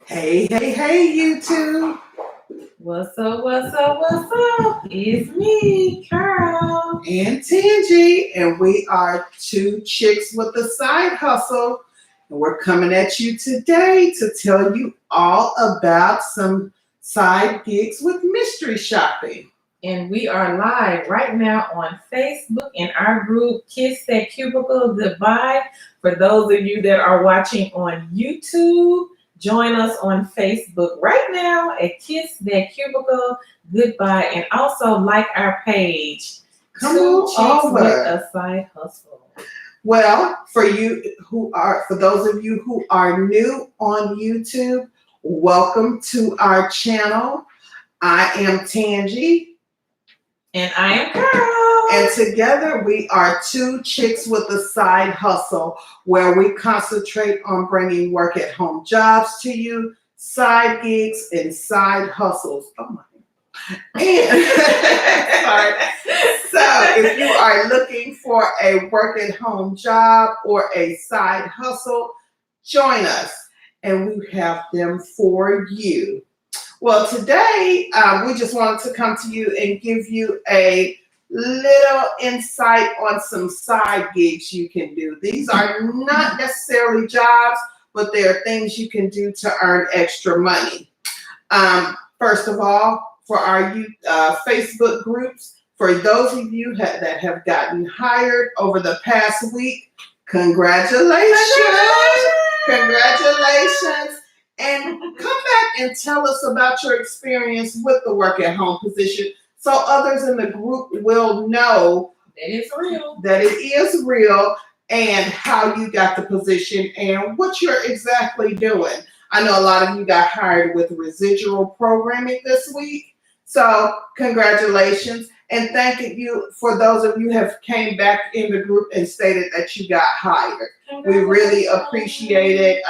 Hey, hey, hey, YouTube. What's up, what's up, what's up? It's me, Carl. And Tangi, and we are two chicks with a side hustle. And we're coming at you today to tell you all about some side gigs with mystery shopping. And we are live right now on Facebook in our group, Kiss That Cubicle Goodbye. For those of you that are watching on YouTube, join us on Facebook right now at Kiss That Cubicle Goodbye. And also like our page, Come Two Chicks on with over. a Side Hustle. Well, for those of you who are new on YouTube, welcome to our channel. I am Tangi. And I am Carl. And together we are two chicks with a side hustle where we concentrate on bringing work at home jobs to you, side gigs and side hustles. Oh my. And, sorry. So if you are looking for a work at home job or a side hustle, join us and we have them for you. Well, today we just wanted to come to you and give you a little insight on some side gigs you can do. These are not necessarily jobs, but they are things you can do to earn extra money. First of all, for our Facebook groups, for those of you that have gotten hired over the past week, congratulations! Congratulations! And come back and tell us about your experience with the work at home position so others in the group will know that it's real. That it is real and how you got the position and what you're exactly doing. I know a lot of you got hired with residual programming this week. So congratulations. And thank you for those of you who have came back in the group and stated that you got hired. We really appreciate it.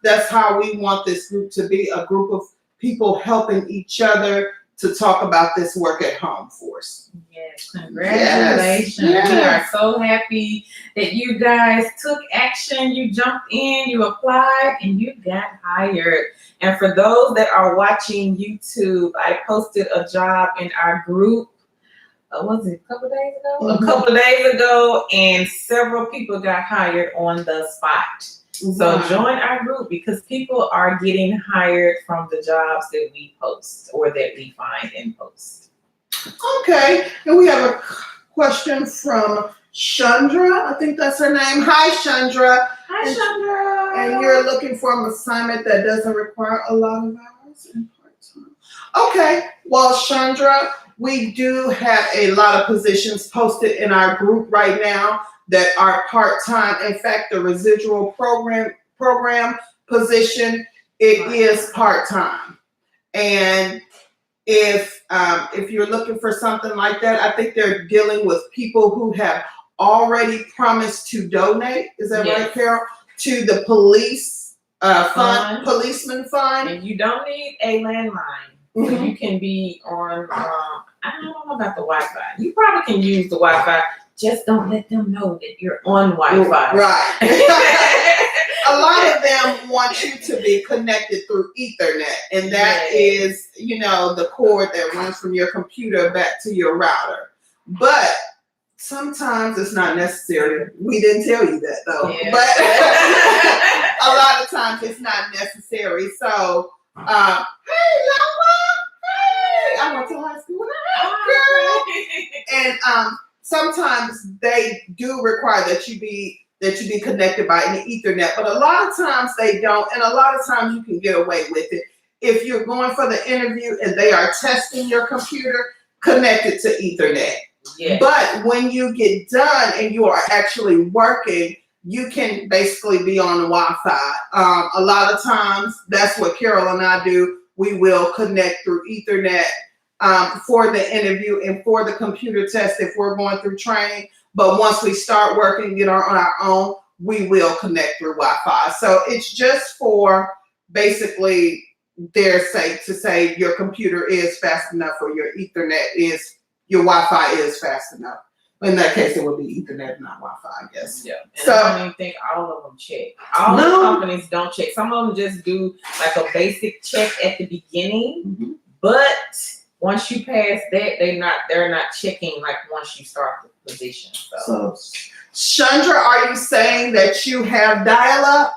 That's how we want this group to be, a group of people helping each other to talk about this work at home force. Yes, congratulations. Yes. We are so happy that you guys took action, you jumped in, you applied, and you got hired. And for those that are watching YouTube, I posted a job in our group. Was it a couple of days ago? Mm-hmm. A couple of days ago, and several people got hired on the spot. So join our group because people are getting hired from the jobs that we post or that we find and post. Okay, and we have a question from Chandra. I think that's her name. Hi, Chandra. Hi, Chandra. And you're looking for an assignment that doesn't require a lot of hours and part-time. Okay, well, Chandra, we do have a lot of positions posted in our group right now that are part-time. In fact, the residual program position, it is part-time. And if you're looking for something like that, I think they're dealing with people who have already promised to donate. Is that right, Carol? To the police policeman fund. And you don't need a landline. Mm-hmm. So you can be on, I don't know about the Wi-Fi. You probably can use the Wi-Fi. Just don't let them know that you're on Wi-Fi. Right. A lot of them want you to be connected through Ethernet. And that is, the cord that runs from your computer back to your router. But sometimes it's not necessary. We didn't tell you that, though. Yeah. But a lot of times it's not necessary. So, hey, Lola. Hey. I went to high school. Hey, girl. And sometimes they do require that you be connected by an Ethernet, but a lot of times they don't, and a lot of times you can get away with it. If you're going for the interview and they are testing your computer, connect it to Ethernet. Yes. But when you get done and you are actually working, you can basically be on the Wi-Fi. A lot of times, that's what Carol and I do. We will connect through Ethernet for the interview and for the computer test if we're going through training. But once we start working and get on our own, we will connect through Wi-Fi. So it's just for basically their sake to say your computer is fast enough or your Ethernet is, your Wi-Fi is fast enough. In that case, it would be Ethernet, not Wi-Fi, I guess. Yeah. And So- I don't even think all of them check. All the No. companies don't check. Some of them just do like a basic check at the beginning, Mhm. but once you pass that, they're not checking like once you start the position. So So, Chandra, are you saying that you have dial-up?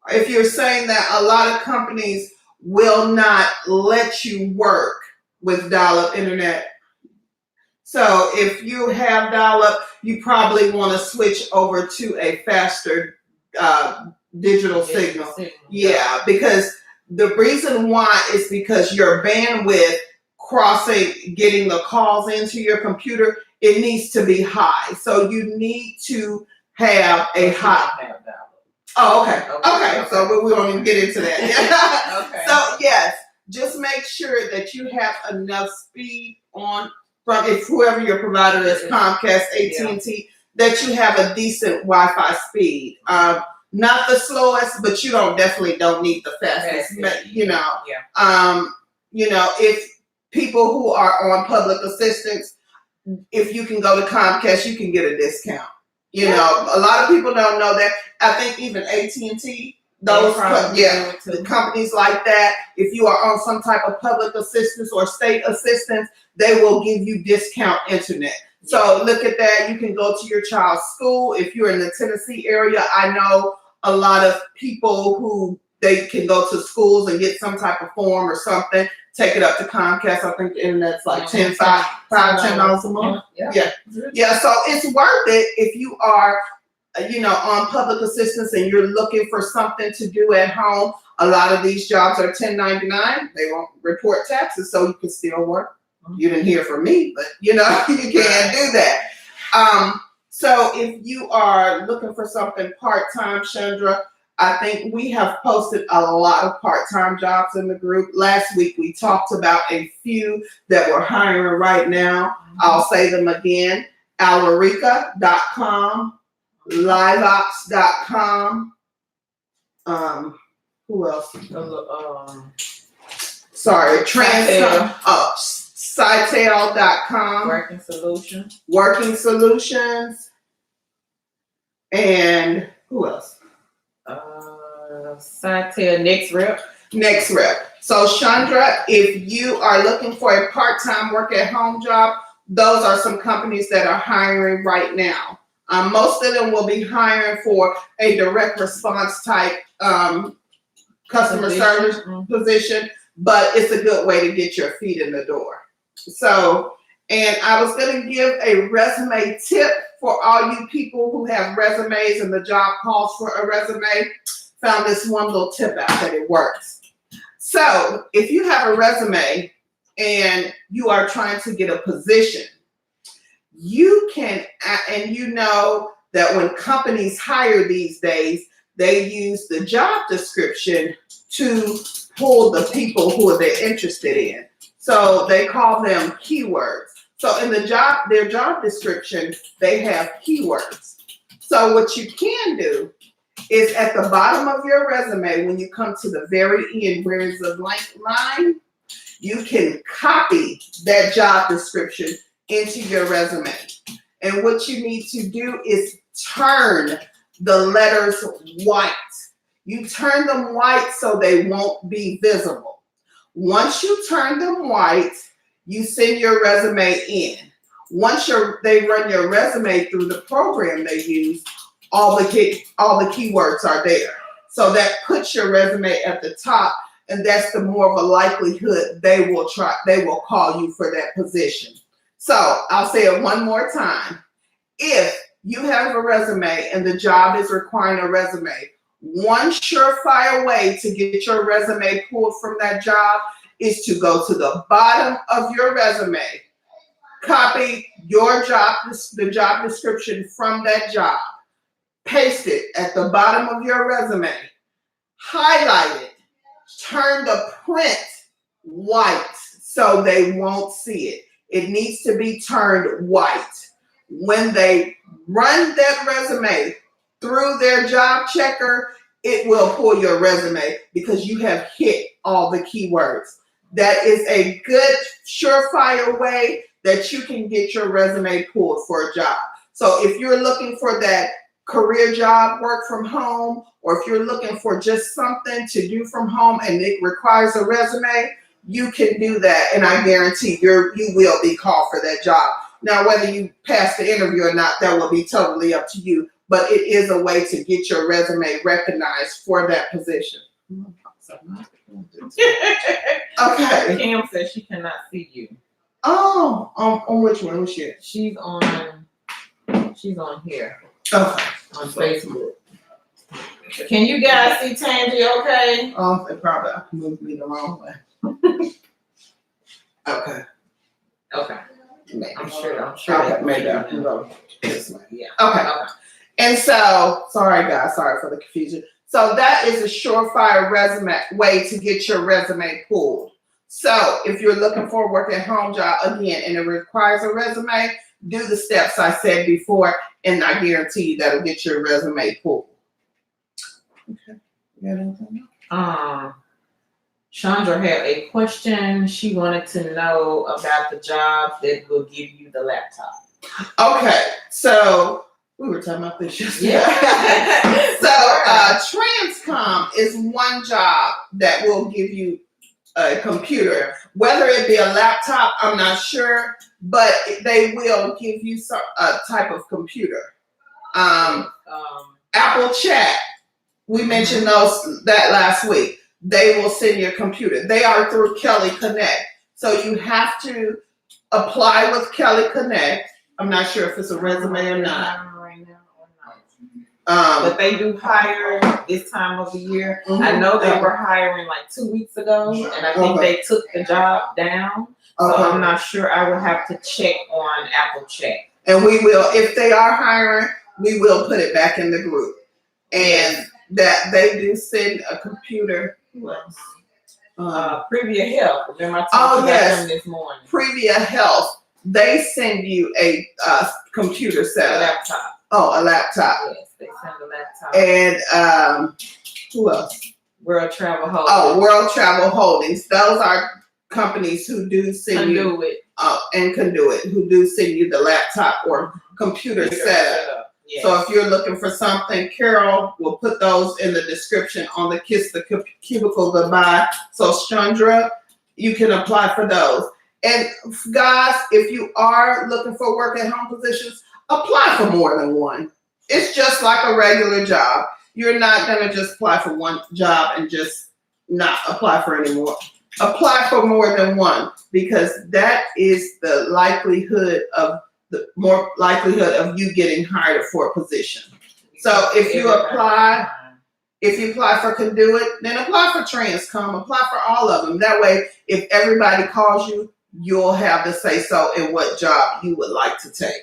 If you're saying that a lot of companies will not let you work with dial-up internet. So if you have dial-up, you probably want to switch over to a faster digital signal. Yeah, because the reason why is because your bandwidth getting the calls into your computer, it needs to be high. So you need to have a high. Oh, okay. So we won't even get into that. Okay. So yes, just make sure that you have enough speed on from if whoever your provider is, Comcast, AT&T, that you have a decent Wi-Fi speed. Not the slowest, but you definitely don't need the fastest. You know. Yeah. If people who are on public assistance, if you can go to Comcast, you can get a discount. A lot of people don't know that. I think even AT&T, the companies like that, if you are on some type of public assistance or state assistance, they will give you discount internet. So look at that. You can go to your child's school. If you're in the Tennessee area, I know a lot of people who they can go to schools and get some type of form or something, take it up to Comcast. I think the internet's like $10 a month. Yeah. So it's worth it if you are, on public assistance and you're looking for something to do at home. A lot of these jobs are 1099. They won't report taxes, so you can still work. You didn't hear from me, but you can do that. So if you are looking for something part-time, Chandra, I think we have posted a lot of part-time jobs in the group. Last week, we talked about a few that we're hiring right now. I'll say them again. Alarica.com, liveops.com. Who else? Cytel.com. Working Solutions. And who else? Cytel, Next Rep. So Chandra, if you are looking for a part-time work at home job, those are some companies that are hiring right now. Most of them will be hiring for a direct response type customer service position, but it's a good way to get your feet in the door. So, and I was going to give a resume tip for all you people who have resumes and the job calls for a resume. Found this one little tip out that it works. So if you have a resume and you are trying to get a position, you can, and you know that when companies hire these days, they use the job description to pull the people who they're interested in. So they call them keywords. So in their job description, they have keywords. So what you can do is at the bottom of your resume, when you come to the very end where it's a blank line, you can copy that job description into your resume. And what you need to do is turn the letters white. You turn them white so they won't be visible. Once you turn them white, you send your resume in. Once they run your resume through the program they use, all the keywords are there. So that puts your resume at the top, and that's the more of a likelihood they will call you for that position. So I'll say it one more time. If you have a resume and the job is requiring a resume, one surefire way to get your resume pulled from that job is to go to the bottom of your resume, copy the job description from that job, paste it at the bottom of your resume, highlight it, turn the print white so they won't see it. It needs to be turned white. When they run that resume through their job checker, it will pull your resume because you have hit all the keywords. That is a good surefire way that you can get your resume pulled for a job. So if you're looking for that career job, work from home, or if you're looking for just something to do from home and it requires a resume, you can do that, and I guarantee you will be called for that job. Now, whether you pass the interview or not, that will be totally up to you, but it is a way to get your resume recognized for that position. Okay. Kim says she cannot see you. Oh, on which one was she? She's on here. Okay. On Facebook. Can you guys see Tangy okay? Oh, they probably moved me the wrong way. Okay. Okay. Maybe. I'm sure. Okay, maybe I can go this way. Yeah. Okay. And so, sorry guys, sorry for the confusion. So that is a surefire way to get your resume pulled. So if you're looking for a work at home job, again, and it requires a resume, do the steps I said before, and I guarantee you that'll get your resume pulled. Okay. You got anything else? Chandra had a question. She wanted to know about the job that will give you the laptop. Okay, so we were talking about this yesterday. Yeah. So Transcom is one job that will give you a computer. Whether it be a laptop, I'm not sure, but they will give you a type of computer. Apple Chat, we mentioned that last week. They will send you a computer. They are through Kelly Connect. So you have to apply with Kelly Connect. I'm not sure if it's a resume or not. But they do hire this time of the year. I know they were hiring like 2 weeks ago, and I think they took the job down. So I'm not sure. I will have to check on Apple Chat. And we will, if they are hiring, we will put it back in the group. And that they do send a computer. Previa Health. Remember I talked about them this morning. Previa Health. They send you a computer setup. A laptop. Oh, a laptop. Yes, they send a laptop. And who else? World Travel Holdings. Oh, World Travel Holdings. Those are companies who do send you and Conduit, who do send you the laptop or computer setup. Yes. So if you're looking for something, Carol will put those in the description on the Kiss the Cubicle Goodbye. So Chandra, you can apply for those. And guys, if you are looking for work at home positions, apply for more than one. It's just like a regular job. You're not going to just apply for one job and just not apply for any more. Apply for more than one, because that is the more likelihood of you getting hired for a position. So if you apply for Conduit, then apply for Transcom, apply for all of them. That way, if everybody calls you, you'll have the say so in what job you would like to take.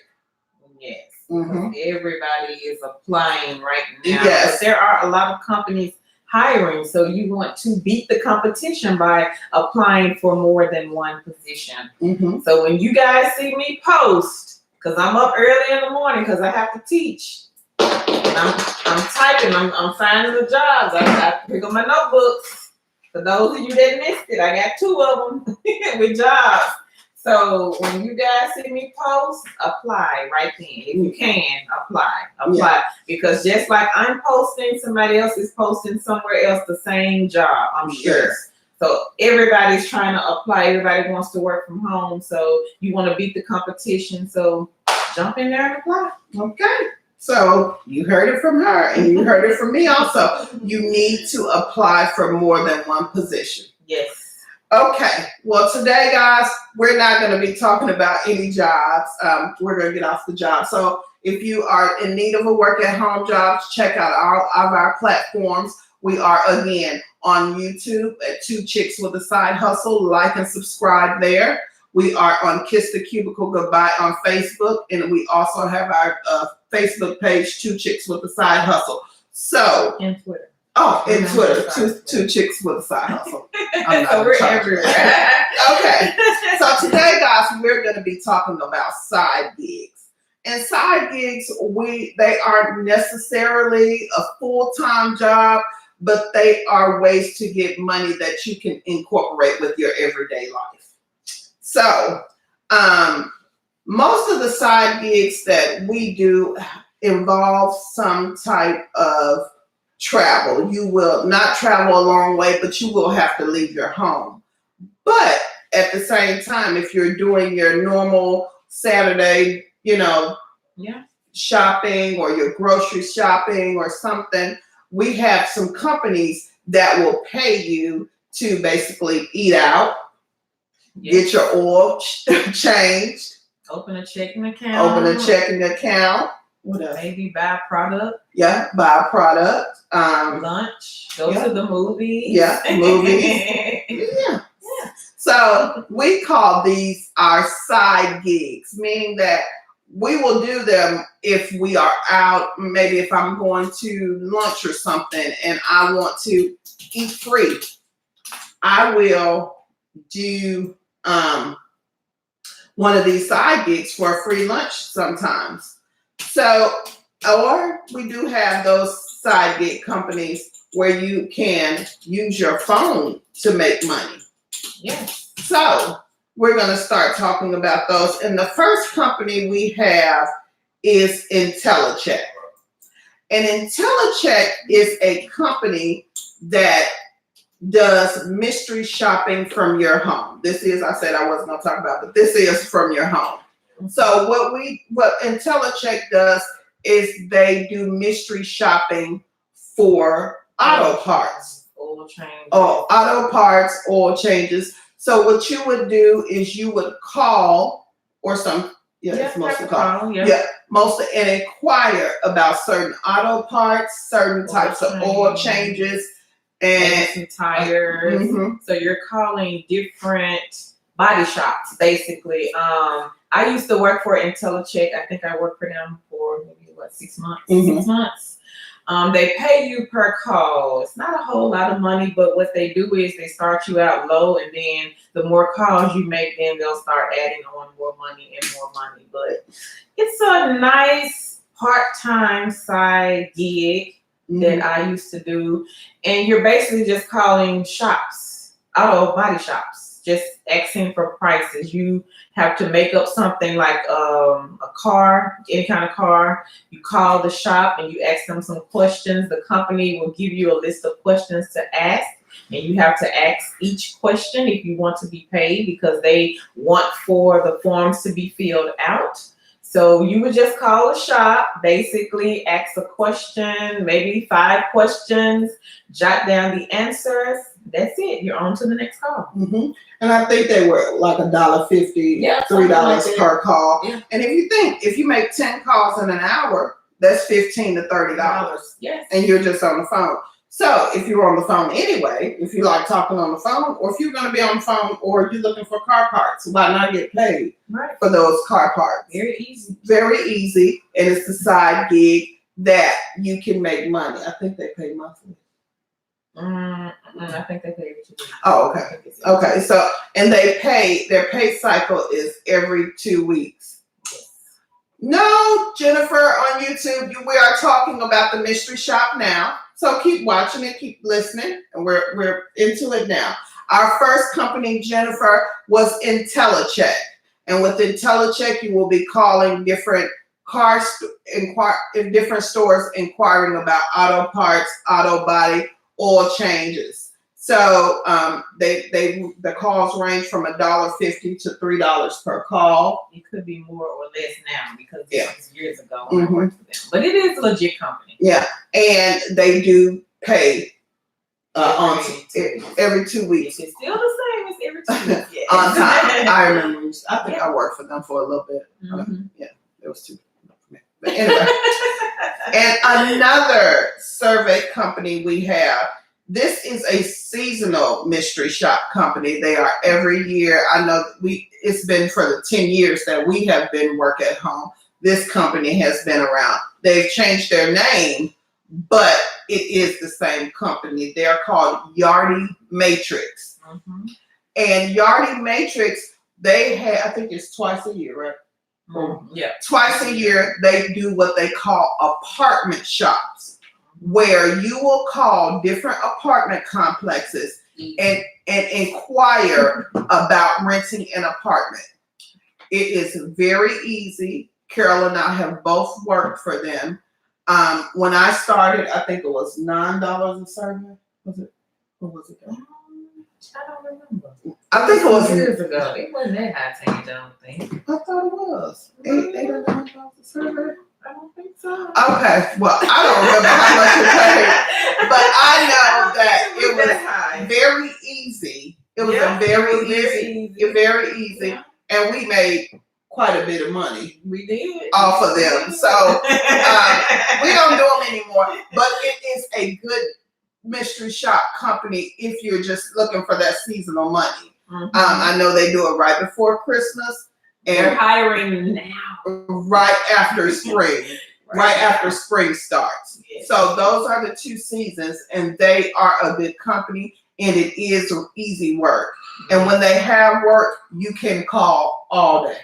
Yes. Mm-hmm. Everybody is applying right now. Yes. But there are a lot of companies hiring, so you want to beat the competition by applying for more than one position. Mm-hmm. So when you guys see me post, because I'm up early in the morning because I have to teach, and I'm typing, I'm finding the jobs. I pick up my notebooks. For those of you that missed it, I got 2 of them with jobs. So when you guys see me post, apply right then. If you can, apply. Yeah. Because just like I'm posting, somebody else is posting somewhere else the same job, I'm sure. Yes. So everybody's trying to apply. Everybody wants to work from home. So you want to beat the competition. So jump in there and apply. Okay. So you heard it from her and you heard it from me also. You need to apply for more than one position. Yes. Okay, well today, guys, we're not going to be talking about any jobs. We're going to get off the job. So if you are in need of a work at home job, check out all of our platforms. We are, again, on YouTube at 2 Chicks with a Side Hustle. Like and subscribe there. We are on Kiss the Cubicle Goodbye on Facebook. And we also have our Facebook page, 2 Chicks with a Side Hustle. So, and Twitter. Oh, and Twitter, two chicks with a side hustle. So we're everywhere. Okay. So today, guys, we're going to be talking about side gigs. And side gigs, they aren't necessarily a full-time job, but they are ways to get money that you can incorporate with your everyday life. So Most of the side gigs that we do involve some type of travel. You will not travel a long way, but you will have to leave your home. But at the same time, if you're doing your normal Saturday, Yeah. shopping or your grocery shopping or something, we have some companies that will pay you to basically eat out, Yes. get your oil changed, Open a checking account. open a checking account. What else? Maybe buy a product. Yeah, buy a product. Lunch. Go to the movies. Yeah, movies. Yeah. So we call these our side gigs, meaning that we will do them if we are out, maybe if I'm going to lunch or something and I want to eat free. I will do one of these side gigs for a free lunch sometimes. So, or we do have those side gig companies where you can use your phone to make money. Yes. So we're going to start talking about those. And the first company we have is IntelliCheck. And IntelliCheck is a company that does mystery shopping from your home. This is, I said I wasn't going to talk about, but this is from your home. So what IntelliCheck does is they do mystery shopping for auto parts. Oil changes. Oh, auto parts, oil changes. So what you would do is you would call or some, it's mostly call. Mostly and inquire about certain auto parts, certain types of oil changes, and some tires. Mm-hmm. So you're calling different body shops, basically. I used to work for IntelliCheck. I think I worked for them for maybe 6 months. Mm-hmm. 6 months. They pay you per call. It's not a whole lot of money, but what they do is they start you out low, and then the more calls you make, then they'll start adding on more money and more money. But it's a nice part-time side gig that I used to do. And you're basically just calling shops, auto body shops, just asking for prices. You have to make up something like a car, any kind of car. You call the shop and you ask them some questions. The company will give you a list of questions to ask, and you have to ask each question if you want to be paid, because they want for the forms to be filled out. So you would just call a shop, basically ask a question, maybe 5 questions, jot down the answers. That's it. You're on to the next call. Mm-hmm. And I think they were like $1.50, $3 per call. Yeah. And if you make 10 calls in an hour, that's $15 to $30. Yes. And you're just on the phone. So if you're on the phone anyway, if you like talking on the phone, or if you're going to be on the phone, or you're looking for car parts, why not get paid for those car parts? Very easy. Very easy. And it's the side gig that you can make money. I think they pay monthly. I think they pay every 2 weeks. Oh, okay. Okay. So, and their pay cycle is every 2 weeks. No, Jennifer, on YouTube, we are talking about the mystery shop now. So keep watching it, keep listening, and we're into it now. Our first company, Jennifer, was IntelliCheck. And with IntelliCheck, you will be calling different different stores inquiring about auto parts, auto body, oil changes. So the calls range from $1.50 to $3 per call. It could be more or less now, because this was years ago when I worked for them. But it is a legit company. Yeah, and they do pay every 2 weeks. It's still the same as every 2 weeks. Yes. On time. I remember. I think I worked for them for a little bit. Yeah, it was too. But anyway, and another survey company we have. This is a seasonal mystery shop company. They are every year. I know it's been for the 10 years that we have been work at home. This company has been around. They've changed their name, but it is the same company. They're called Yardy Matrix. Mm-hmm. And Yardy Matrix, they have, I think it's twice a year, right? Mm-hmm. Yeah. Twice a year, they do what they call apartment shops, where you will call different apartment complexes and inquire about renting an apartment. It is very easy. Carol and I have both worked for them. When I started, I think it was $9 a survey. Was it? What was it? I don't remember. I think it was years ago. It wasn't that high, Tank, I don't think. I thought it was $8 or $9 a survey. I don't think so. Okay, well, I don't remember how much it paid, but I know that it was very easy. It was a very easy, Yeah. and we made quite a bit of money. We did off of them. So we don't do them anymore. But it is a good mystery shop company if you're just looking for that seasonal money. Mm-hmm. I know they do it right before Christmas. And they're hiring now. Right after spring. right after spring starts. Yes. So those are the 2 seasons, and they are a good company, and it is easy work. And when they have work, you can call all day.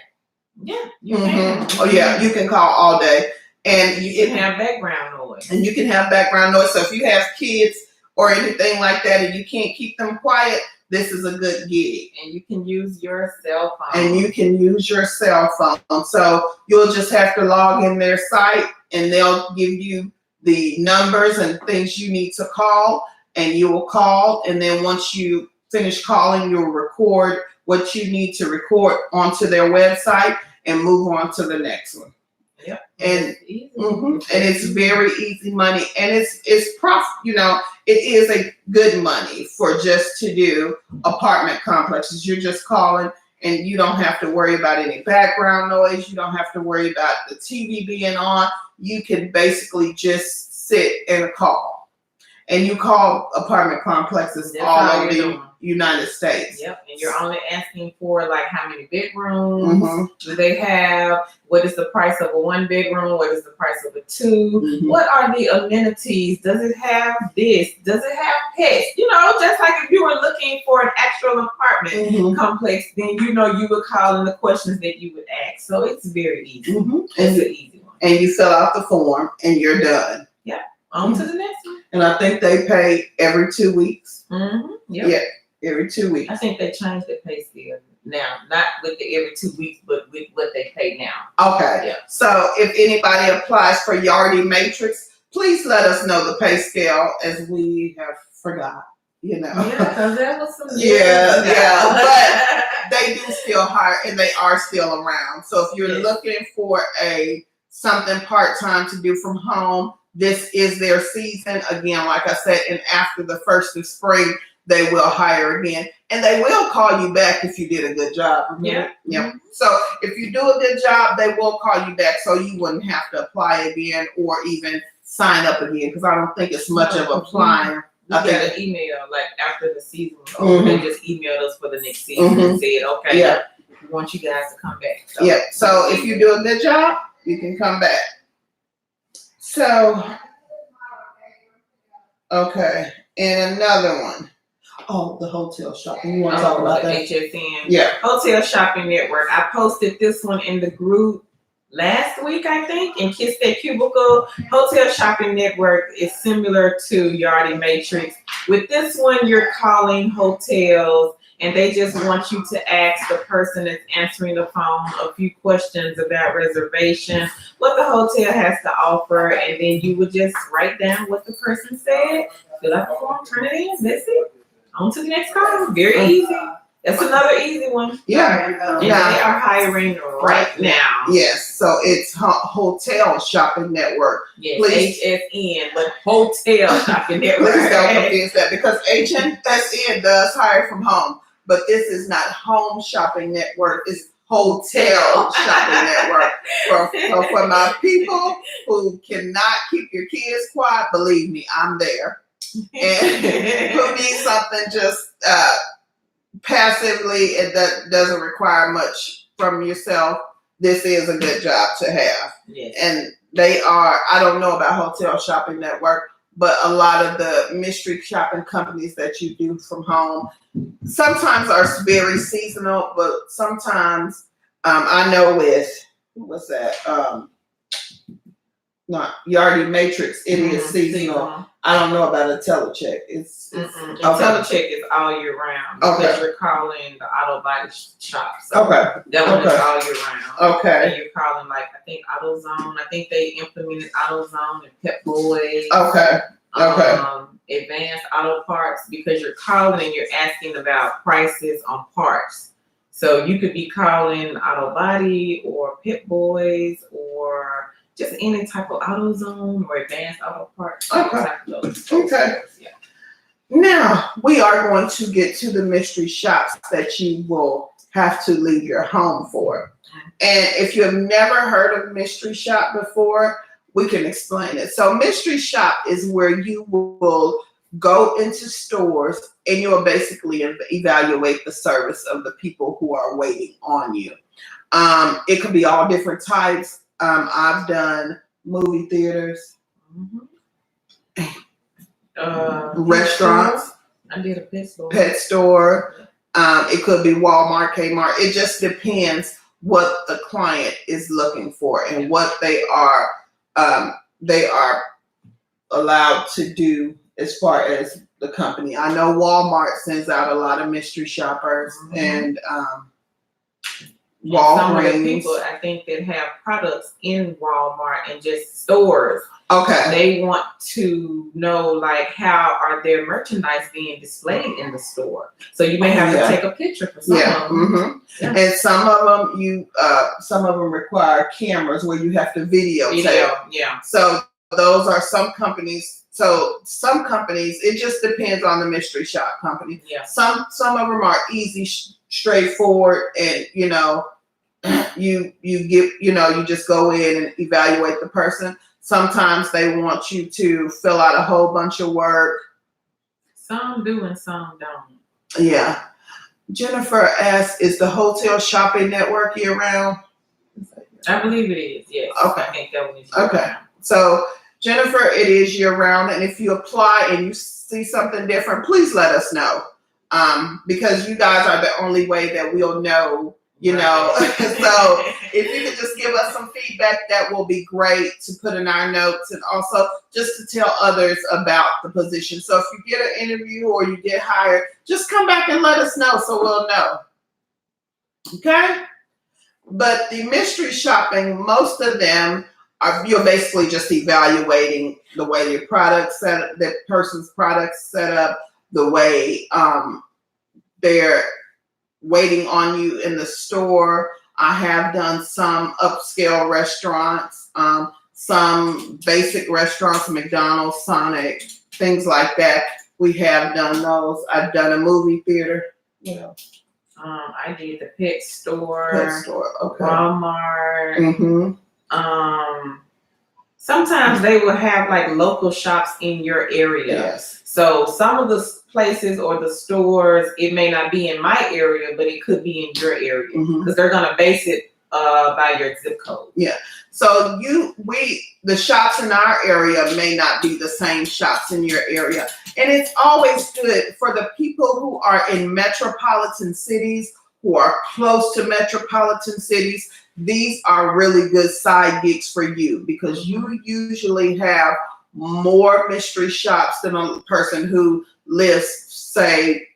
Yeah, you can. Oh yeah, you can call all day, and you can have background noise. And you can have background noise. So if you have kids or anything like that, and you can't keep them quiet, this is a good gig. And you can use your cell phone. So you'll just have to log in their site, and they'll give you the numbers and things you need to call, and you will call. And then once you finish calling, you'll record what you need to record onto their website and move on to the next one. Yep. And and it's very easy money, and it's profit. You know, it is a good money for just to do apartment complexes. You're just calling, and you don't have to worry about any background noise. You don't have to worry about the TV being on. You can basically just sit and call, and you call apartment complexes all over the United States. Yep, and you're only asking for like how many bedrooms do they have? What is the price of a 1 bedroom? What is the price of a 2? What are the amenities? Does it have this? Does it have pets? You know, just like if you were looking for an actual apartment complex, then you know you would call in the questions that you would ask. So it's very easy. It's an easy one. And you fill out the form, and you're done. Yeah. On to the next one. And I think they pay every 2 weeks. Yep. Yeah, every 2 weeks. I think they changed the pay scale now, not with the every 2 weeks, but with what they pay now. Okay. Yeah. So if anybody applies for Yardy Matrix, please let us know the pay scale, as we have forgot. You know. Yeah, because that was some. But they do still hire, and they are still around. So if you're looking for something part-time to do from home, this is their season. Again, like I said, and after the 1st of spring, they will hire again. And they will call you back if you did a good job. Yeah. So if you do a good job, they will call you back, so you wouldn't have to apply again or even sign up again, because I don't think it's much of applying. We got an email like after the season was over. They just emailed us for the next season and said, okay, we want you guys to come back. So, so if you do a good job, you can come back. So, okay, and another one. Oh, the hotel shopping. You want to talk about that? HSN. Yeah. Hotel Shopping Network. I posted this one in the group last week, I think, in Kiss That Cubicle. Hotel Shopping Network is similar to Yardy Matrix. With this one, you're calling hotels, and they just want you to ask the person that's answering the phone a few questions about reservation, what the hotel has to offer, and then you would just write down what the person said, fill out the form, turn it in. That's it. On to the next call. Very easy. That's another easy one. Yeah. And they are hiring right now. Yes. So it's Hotel Shopping Network. Yes. Please. HSN, but Hotel Shopping Network. Please don't confuse that, because HSN does hire from home, but this is not Home Shopping Network. It's Hotel Shopping Network. For my people who cannot keep your kids quiet, believe me, I'm there. And who needs something just passively, that doesn't require much from yourself, this is a good job to have. Yes. And they are, I don't know about Hotel Shopping Network, but a lot of the mystery shopping companies that you do from home sometimes are very seasonal, but sometimes I know with, what's that? not you already matrix. It is seasonal. Seasonal. I don't know about a telecheck. It's And okay. telecheck is all year round because Okay. you're calling the auto body shop. So Okay. that one is Okay. all year round. Okay. And you're calling like I think AutoZone. I think they implemented AutoZone and Pep Boys. Okay. Okay. Advanced Auto Parts because you're calling and you're asking about prices on parts. So you could be calling Auto Body or Pep Boys or just any type of AutoZone or Advanced Auto Parts. Okay. Okay. Okay. Yeah. Now we are going to get to the mystery shops that you will have to leave your home for. And if you have never heard of mystery shop before, we can explain it. So mystery shop is where you will go into stores and you'll basically evaluate the service of the people who are waiting on you. It could be all different types. I've done movie theaters, restaurants. I did a pet store. Pet store. It could be Walmart, Kmart. It just depends what the client is looking for and what they are allowed to do as far as the company. I know Walmart sends out a lot of mystery shoppers and Walgreens. Some of the people I think that have products in Walmart and just stores. Okay. They want to know like how are their merchandise being displayed in the store. So you may have to take a picture for some of them. Yeah. And some of them require cameras where you have to videotape. Yeah. So those are some companies. So some companies, it just depends on the mystery shop company. Yeah. Some of them are easy, straightforward, and you just go in and evaluate the person. Sometimes they want you to fill out a whole bunch of work. Some do and some don't. Yeah. Jennifer asks, is the hotel shopping network year round? I believe it is, yes. Okay. I think that one is year round. So Jennifer, it is year round, and if you apply and you see something different, please let us know. Because you guys are the only way that we'll know, So if you could just give us some feedback, that will be great to put in our notes and also just to tell others about the position. So if you get an interview or you get hired, just come back and let us know so we'll know. Okay? But the mystery shopping, most of them you're basically just evaluating the way your product the person's product set up, the way they're waiting on you in the store. I have done some upscale restaurants, some basic restaurants, McDonald's, Sonic, things like that. We have done those. I've done a movie theater. I did the pet store. Okay. Walmart. Sometimes they will have like local shops in your area. Yes. So some of the places or the stores, it may not be in my area, but it could be in your area because they're gonna base it by your zip code. Yeah. So the shops in our area may not be the same shops in your area. And it's always good for the people who are in metropolitan cities, who are close to metropolitan cities. These are really good side gigs for you because you usually have more mystery shops than a person who lives, say,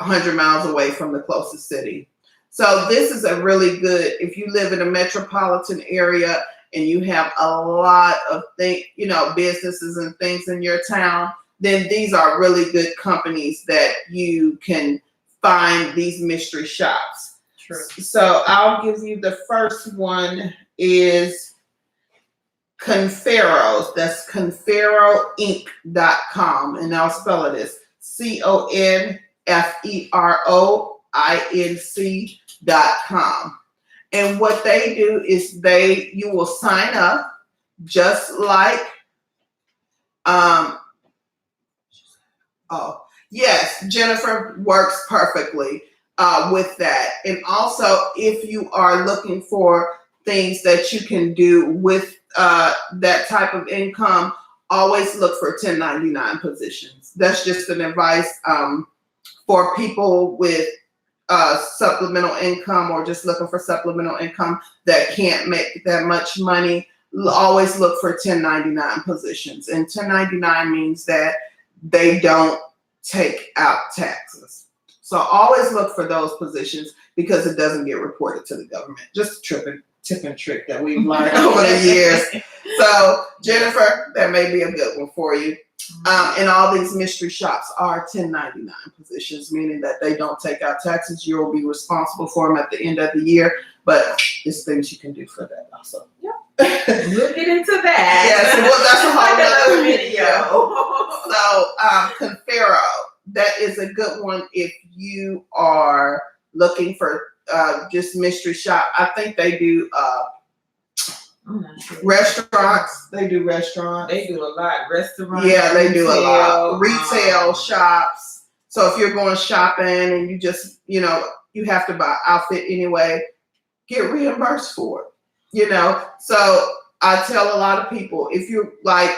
100 miles away from the closest city. So this is a really good, if you live in a metropolitan area and you have a lot of businesses and things in your town, then these are really good companies that you can find these mystery shops. True. So I'll give you the first one is CONFERO. That's CONFEROinc.com. And I'll spell it as CONFEROINC.com. And what they do is you will sign up just like yes, Jennifer works perfectly with that. And also, if you are looking for things that you can do with that type of income, always look for 1099 positions. That's just an advice for people with supplemental income or just looking for supplemental income that can't make that much money. always look for 1099 positions. And 1099 means that they don't take out taxes. So always look for those positions because it doesn't get reported to the government. Just a tip and trick that we've learned over the years. So Jennifer, that may be a good one for you. And all these mystery shops are 1099 positions, meaning that they don't take out taxes. You'll be responsible for them at the end of the year, but there's things you can do for that also. Yep. We'll get into that. Yes, well, that's a whole other video. So, CONFERO, that is a good one if you are looking for just mystery shop. I think they do I'm not sure. restaurants. They do restaurants. They do a lot. Restaurants. Yeah, they do a lot. Retail, Retail shops. So if you're going shopping and you just, you have to buy outfit anyway, get reimbursed for it. So I tell a lot of people, if you like,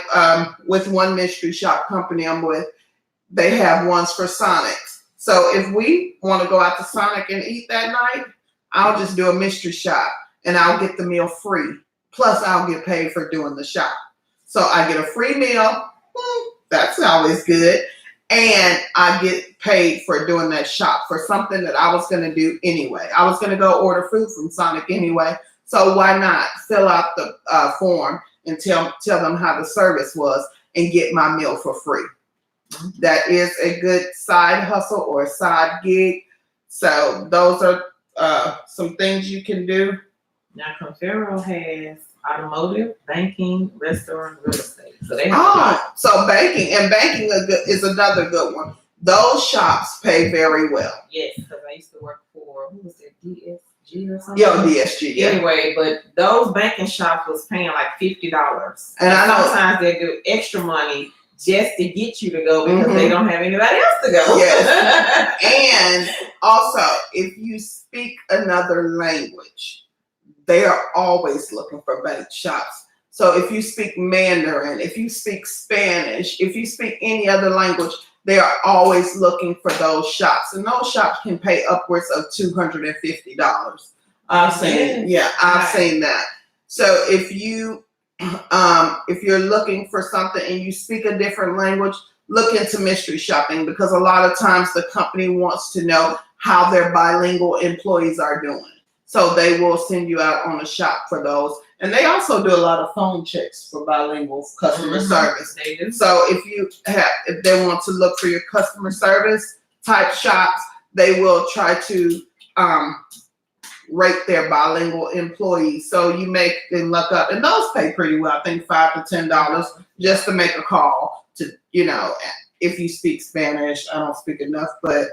with one mystery shop company I'm with, they have ones for Sonics. So if we want to go out to Sonic and eat that night, I'll just do a mystery shop and I'll get the meal free. Plus I'll get paid for doing the shop. So I get a free meal. That's always good. And I get paid for doing that shop for something that I was going to do anyway. I was going to go order food from Sonic anyway. So why not fill out the form and tell them how the service was and get my meal for free. That is a good side hustle or a side gig. So those are some things you can do. Now, CONFERO has automotive, banking, restaurant, real estate. So they have so banking is another good one. Those shops pay very well. Yes, because I used to work for, who was it, DSG or something? Yeah, DSG. Yeah. Anyway, but those banking shops was paying like $50. And I know sometimes they do extra money just to get you to go because they don't have anybody else to go. Yes. And also, if you speak another language, they are always looking for bank shops. So if you speak Mandarin, if you speak Spanish, if you speak any other language, they are always looking for those shops. And those shops can pay upwards of $250. I've seen that. So if you're looking for something and you speak a different language, look into mystery shopping because a lot of times the company wants to know how their bilingual employees are doing. So they will send you out on a shop for those. And they also do a lot of phone checks for bilingual customer service. They do. So if they want to look for your customer service type shops, they will try to rate their bilingual employees. So you make them look up, and those pay pretty well. I think $5 to $10 just to make a call to, if you speak Spanish. I don't speak enough, but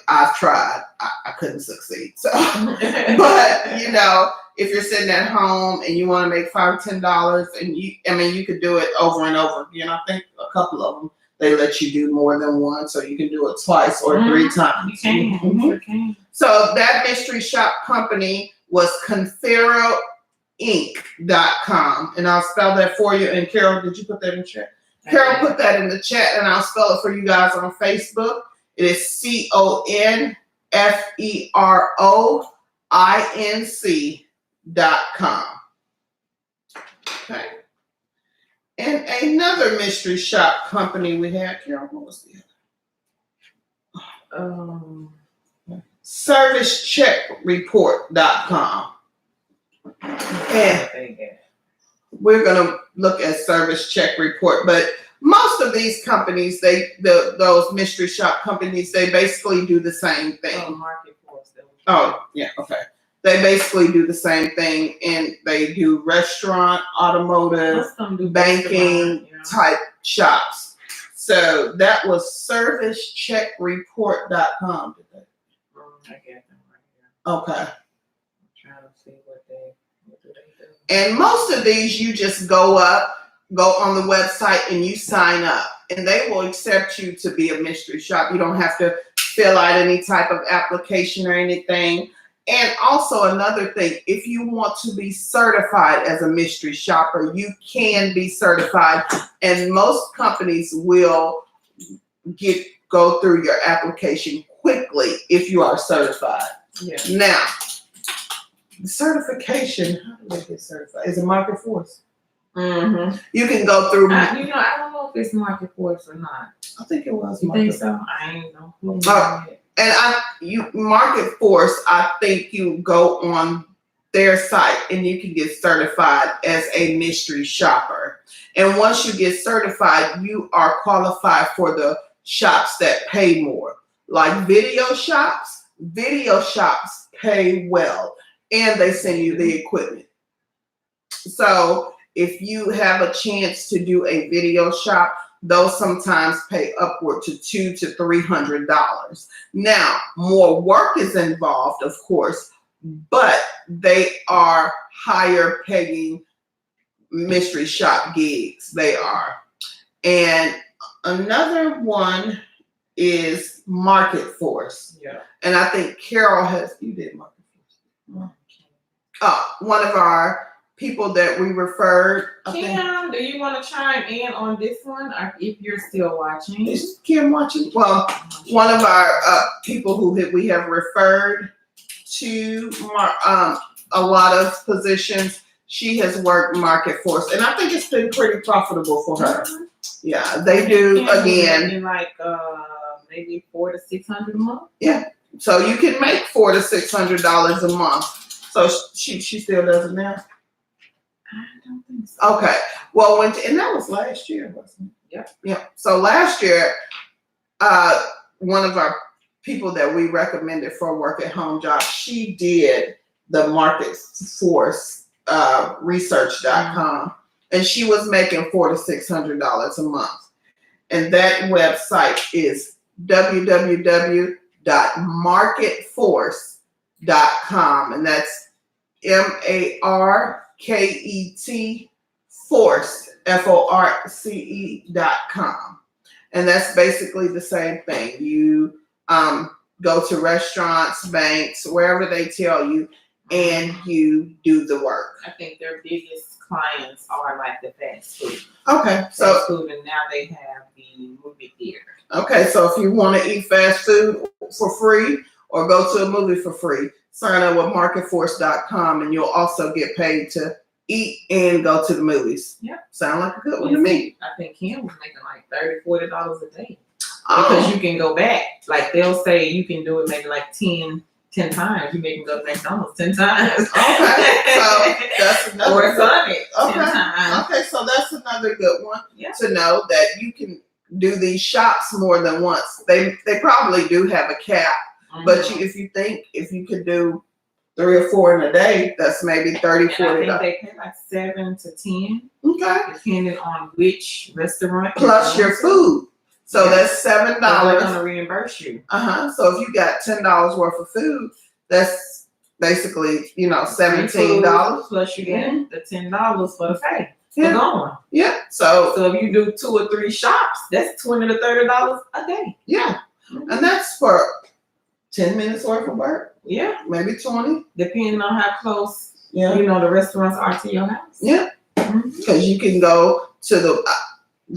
I've tried. I couldn't succeed. So, but if you're sitting at home and you want to make $5 to $10, and you could do it over and over. I think a couple of them they let you do more than one, so you can do it twice or 3 times. You can. Mm-hmm. You can. So that mystery shop company was CONFEROInc.com, and I'll spell that for you. And Carol, did you put that in chat? Carol put that in the chat, and I'll spell it for you guys on Facebook. It is CONFEROINC.com. Okay. And another mystery shop company we had, Carol, what was the other? ServiceCheckReport.com. And we're going to look at Service Check Report, but most of these companies, those mystery shop companies, they basically do the same thing. Oh, yeah, okay. They basically do the same thing, and they do restaurant, automotive, banking type shops. So that was ServiceCheckReport.com. I get them right here. Okay. I'm trying to see what do they do. And most of these, you just go on the website and you sign up, and they will accept you to be a mystery shop. You don't have to fill out any type of application or anything. And also another thing, if you want to be certified as a mystery shopper, you can be certified, and most companies will go through your application quickly if you are certified. Yeah. Now, certification. How do they get certified? Is it Market Force? Mm-hmm. You can go through. I don't know if it's Market Force or not. I think it was. You think so? I ain't know. And Market Force, I think you go on their site and you can get certified as a mystery shopper. And once you get certified, you are qualified for the shops that pay more. Like video shops pay well and they send you the equipment. So if you have a chance to do a video shop, those sometimes pay upward to $200 to $300. Now, more work is involved, of course, but they are higher paying mystery shop gigs. They are. And another one is Market Force. Yeah. And I think Carol you did Market Force. One of our people that we referred. Kim, do you want to chime in on this one, or if you're still watching? Is Kim watching? Well, one of our people who we have referred to a lot of positions. She has worked Market Force, and I think it's been pretty profitable for her. Mm-hmm. Yeah, they do again. Like maybe $400 to $600 a month. Yeah, so you can make $400 to $600 a month. So she still does it now. I don't think so. Okay. Well, and that was last year, wasn't it? Yeah. Yeah. So last year, one of our people that we recommended for a work at home job, she did the Market Force research.com, and she was making $400 to $600 a month. And that website is www.marketforce.com, and that's MARKET Force FORCE.com. And that's basically the same thing. You go to restaurants, banks, wherever they tell you, and you do the work. I think their biggest clients are like the fast food. Okay, so fast food, and now they have the movie theater. Okay, so if you want to eat fast food for free or go to a movie for free, sign up with marketforce.com, and you'll also get paid to eat and go to the movies. Yeah, sound like a good one to me. I think Kim was making like $30, $40 a day because you can go back. Like they'll say you can do it maybe like 10 times. You can go to McDonald's 10 times. Okay, so that's another. Or Sonic 10 Okay. times. Okay, so that's another good one. Yeah. To know that you can do these shops more than once. They probably do have a cap, but if you could do 3 or 4 in a day, that's maybe $30, $40. I think they pay like 7 to 10. Okay. Depending on which restaurant. Plus your food. So that's $7. They're gonna reimburse you. So if you got $10 worth of food, that's basically $17. Plus you get the $10 for the pay. Yeah. Going. Yeah. So if you do 2 or 3 shops, that's $20 to $30 a day. Yeah. And that's for 10 minutes worth of work. Yeah. Maybe 20. Depending on how close the restaurants are to your house. Yeah. Because you can go to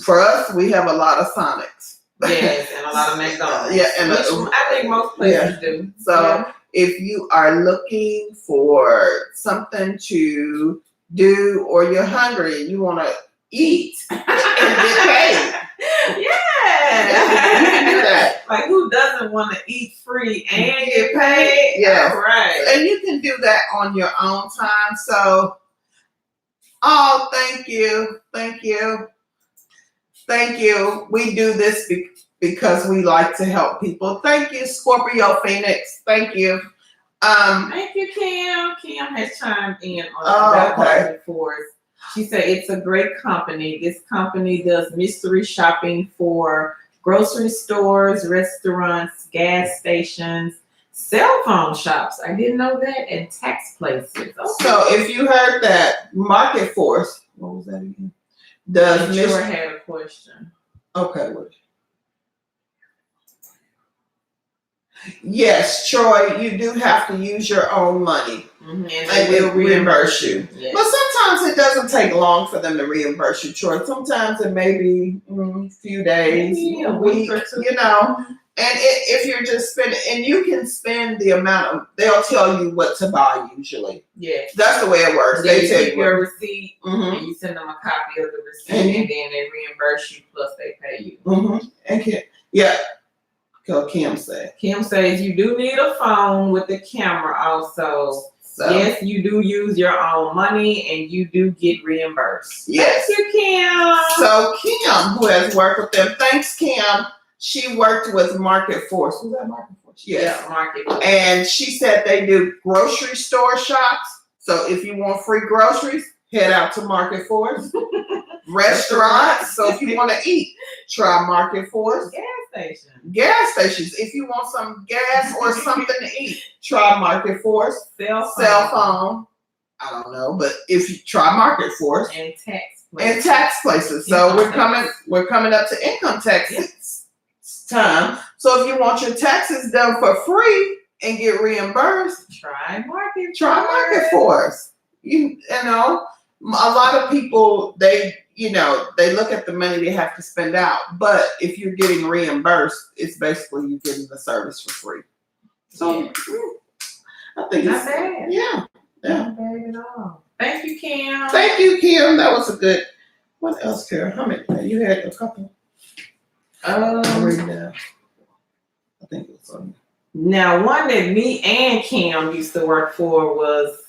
for us, we have a lot of Sonics. Yes, and a lot of McDonald's. Yeah, and I think most places do. So if you are looking for something to do, or you're hungry and you want to eat and get paid, you can do that. Like, who doesn't want to eat free and get paid? Yeah, right. And you can do that on your own time. So, thank you. We do this because we like to help people. Thank you, Scorpio Phoenix. Thank you. Thank you, Kim. Kim has chimed in on Market Force. She said it's a great company. This company does mystery shopping for grocery stores, restaurants, gas stations, cell phone shops. I didn't know that, and tax places. Okay. So if you heard that, Market Force. What was that again? I sure had a question. Okay. Yes, Troy, you do have to use your own money, and they will reimburse you. Yes. But sometimes it doesn't take long for them to reimburse you, Troy. Sometimes it may be a few days, Maybe a week, or two. you know. And if you're just spending, and you can spend the amount of, they'll tell you what to buy usually. Yeah. That's the way it works. Then They you tell keep you your receipt, Mm-hmm. and you send them a copy of the receipt, Mhm. and then they reimburse you plus they pay you. Mm-hmm. And yeah. Kim said. Kim says you do need a phone with the camera also. So, yes, you do use your own money and you do get reimbursed. Yes. Thank you, Kim. So Kim, who has worked with them, thanks Kim. She worked with Market Force. Was that Market Force? Yes. Yeah, Market Force. And she said they do grocery store shops. So if you want free groceries, head out to Market Force. Restaurants. So if you want to eat, try Market Force. Gas stations. If you want some gas or something to eat, try Market Force. Cell phone. I don't know, but if you try Market Force and tax places. So we're coming up to income tax time. So if you want your taxes done for free and get reimbursed, try Market Force. You know, a lot of people they look at the money they have to spend out, but if you're getting reimbursed, it's basically you getting the service for free. So I think not bad. Yeah. Not bad at all. Thank you, Kim. Thank you, Kim. That was a good. What else, Kara? How many? You had a couple. I'm reading now. I think it was on. Now, one that me and Kim used to work for was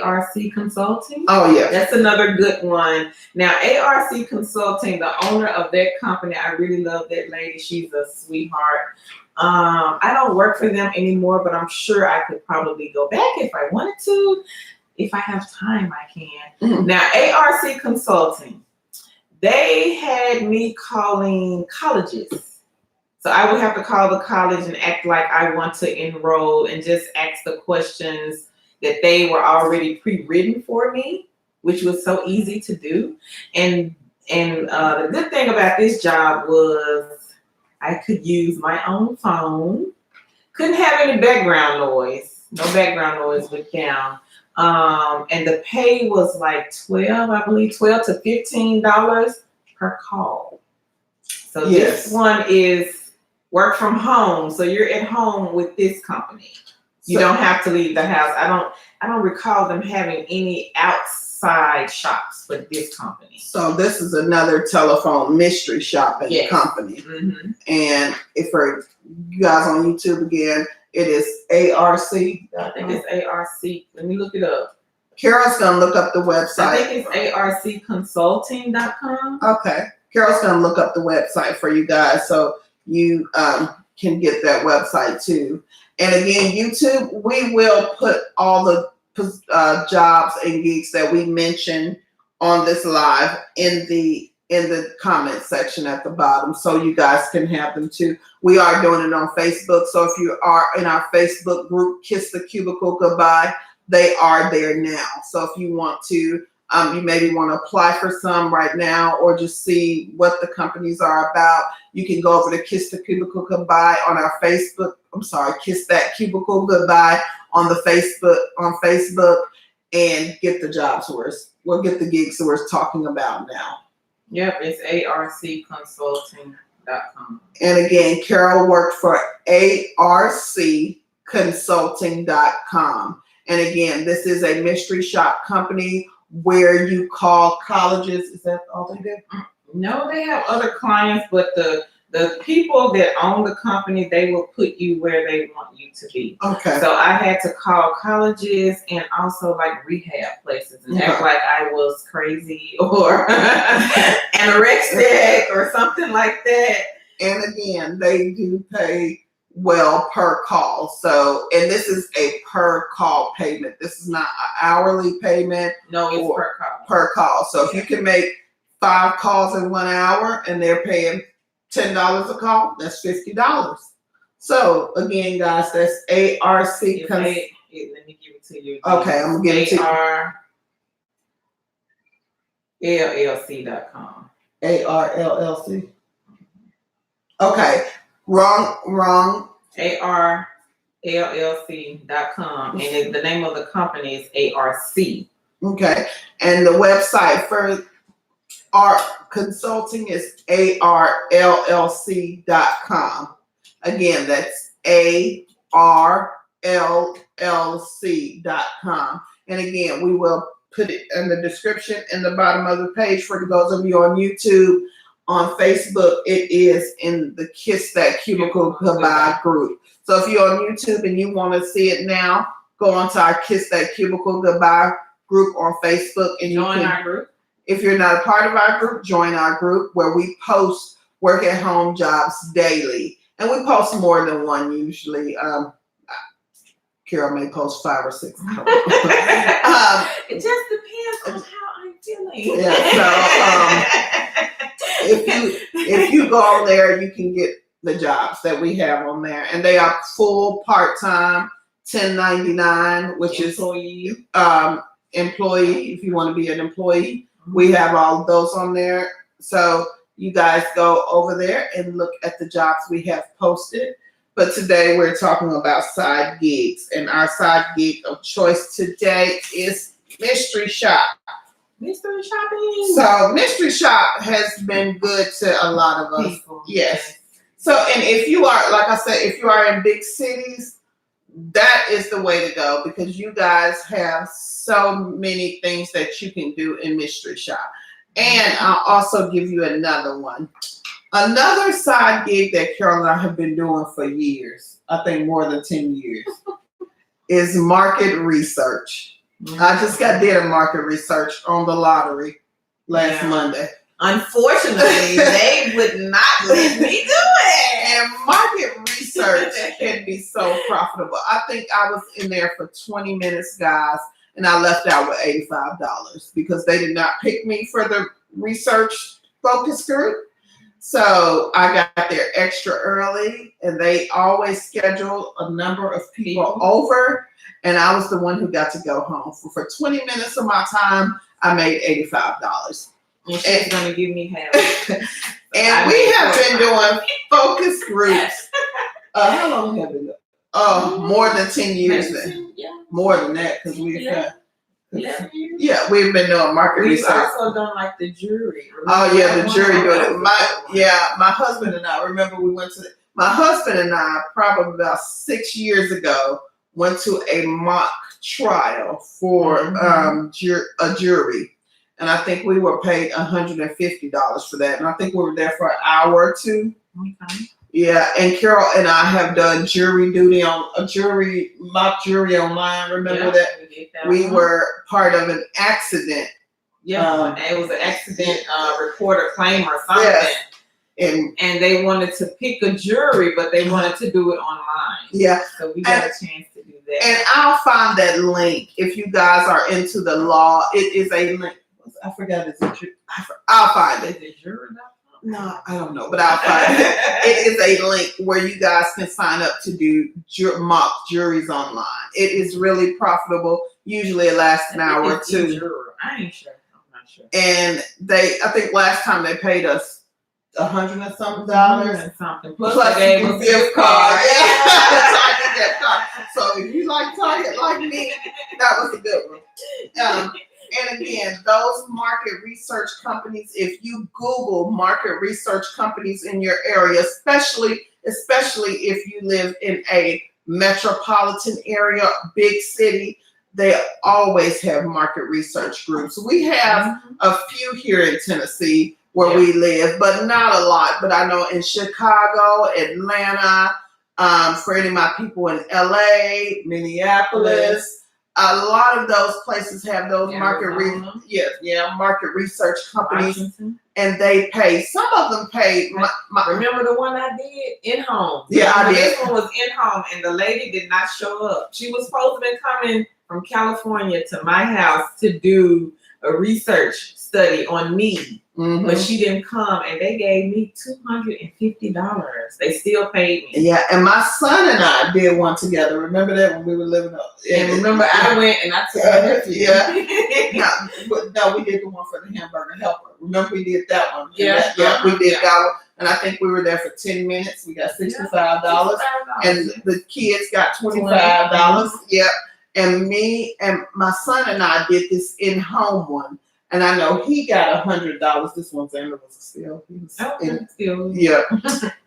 ARC Consulting. Oh yeah, that's another good one. Now, ARC Consulting, the owner of that company, I really love that lady. She's a sweetheart. I don't work for them anymore, but I'm sure I could probably go back if I wanted to. If I have time, I can. Mm-hmm. Now, ARC Consulting, they had me calling colleges. So I would have to call the college and act like I want to enroll and just ask the questions that they were already pre-written for me, which was so easy to do. And the good thing about this job was I could use my own phone. Couldn't have any background noise. No background noise with them. And the pay was like $12 to $15 per call. So This one is work from home. So you're at home with this company. You don't have to leave the house. I don't recall them having any outside shops for this company. So this is another telephone mystery shopping company. Mm-hmm. And if for you guys on YouTube again, it is ARC. I think it's ARC. Let me look it up. Carol's gonna look up the website. I think it's arcconsulting.com. Okay. Carol's gonna look up the website for you guys so you can get that website too. And again, YouTube, we will put all the jobs and gigs that we mentioned on this live in the comment section at the bottom, so you guys can have them too. We are doing it on Facebook, so if you are in our Facebook group, Kiss the Cubicle Goodbye, they are there now. So if you want to, you maybe want to apply for some right now or just see what the companies are about, you can go over to Kiss the Cubicle Goodbye on our Facebook. I'm sorry, Kiss That Cubicle Goodbye on Facebook and get the jobs we'll get the gigs that we're talking about now. Yep, it's arcconsulting.com. And again, Carol worked for arcconsulting.com. And again, this is a mystery shop company where you call colleges. Is that all they do? No, they have other clients, but the people that own the company, they will put you where they want you to be. Okay. So I had to call colleges and also like rehab places and act like I was crazy or anorexic or something like that. And again, they do pay well per call. So, and this is a per call payment. This is not an hourly payment. No, it's per call. Per call. So if you can make 5 calls in 1 hour and they're paying $10 a call, that's $50. So again, guys, that's ARC. Let me give it to you. Okay, I'm gonna give it to you. ARLLC.com. ARLLC. Okay, wrong. ARLLC.com, and the name of the company is ARC. Okay. And the website for our consulting is arllc.com. Again, that's arllc.com. And again, we will put it in the description in the bottom of the page for those of you on YouTube. On Facebook, it is in the Kiss That Cubicle Goodbye group. So if you're on YouTube and you want to see it now, go onto our Kiss That Cubicle Goodbye group on Facebook and join our group. If you're not a part of our group, join our group where we post work at home jobs daily. And we post more than one usually. Carol may post 5 or 6. It just depends on how I'm feeling. Yeah, so if you go on there, you can get the jobs that we have on there. And they are full part-time, 1099, which employee. Is employee, if you want to be an employee. We have all of those on there. So you guys go over there and look at the jobs we have posted. But today we're talking about side gigs. And our side gig of choice today is mystery shop. Mystery shopping. So mystery shop has been good to a lot of us. People. Yes. So, and if you are, like I said, if you are in big cities, that is the way to go because you guys have so many things that you can do in mystery shop. And I'll also give you another one. Another side gig that Carol and I have been doing for years, I think more than 10 years, is market research. I just did a market research on the lottery last Monday. Unfortunately, they would not let me do it. And market research can be so profitable. I think I was in there for 20 minutes, guys, and I left out with $85 because they did not pick me for the research focus group. So I got there extra early, and they always schedule a number of people over, and I was the one who got to go home. For 20 minutes of my time, I made $85. And she's going to give me half. And we have been doing focus groups. How long have we been doing? More than 10 years then. Yeah. More than that because we've Yeah, we've been doing market We've research. also done like the jury. Oh yeah, the jury doing it. My husband and I, remember we went to my husband and I probably about 6 years ago went to a mock trial for a jury. And I think we were paid $150 for that. And I think we were there for an hour or two. Okay. Yeah, and Carol and I have done jury duty on mock jury online. Remember that? We were part of an accident. Yeah, it was an accident reporter claim or something. Yes. And they wanted to pick a jury, but they wanted to do it online. Yeah. So we got a chance to do that. And I'll find that link if you guys are into the law. It is a link. I forgot it's a jury. I'll find it. Is it jury.com? No, I don't know, but I'll find it. It is a link where you guys can sign up to do mock juries online. It is really profitable. Usually it lasts an hour or two. I ain't sure. I'm not sure. And I think last time they paid us $100 and something. Plus Plus they gave us a gift card. Yeah. So if you like Target like me, that was a good one. And again, those market research companies, if you Google market research companies in your area, especially if you live in a metropolitan area, big city, they always have market research groups. We have a few here in Tennessee where we live, but not a lot. But I know in Chicago, Atlanta, for any of my people in LA, Minneapolis, a lot of those places have those market research companies, Washington. And they pay. Some of them pay. Remember the one I did in home? Yeah, I did. This one was in home, and the lady did not show up. She was supposed to be coming from California to my house to do a research study on me. But she didn't come, and they gave me $250. They still paid me. Yeah, and my son and I did one together. Remember that when we were living up? And remember, I went and I took my nephew. No, we did the one for the hamburger helper. Remember we did that one? Yeah, we did that one. And I think we were there for 10 minutes. We got $65, and the kids got $25. Yep. And me and my son and I did this in-home one. And I know he got $100. This one's Xander was still. He was Still. Yeah.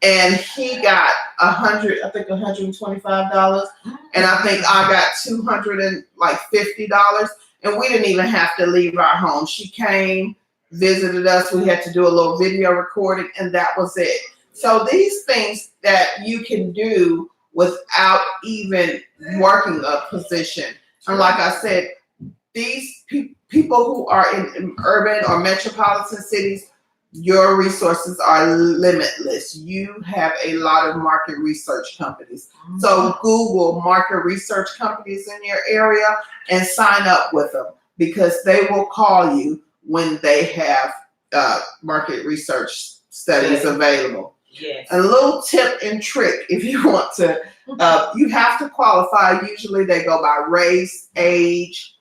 And he got $125. And I think I got $250. And we didn't even have to leave our home. She came, visited us. We had to do a little video recording, and that was it. So these things that you can do without even working a position. And like I said, these people who are in urban or metropolitan cities, your resources are limitless. You have a lot of market research companies. So Google market research companies in your area and sign up with them, because they will call you when they have market research studies available. Yes. A little tip and trick, if you want to, you have to qualify. Usually they go by race, age,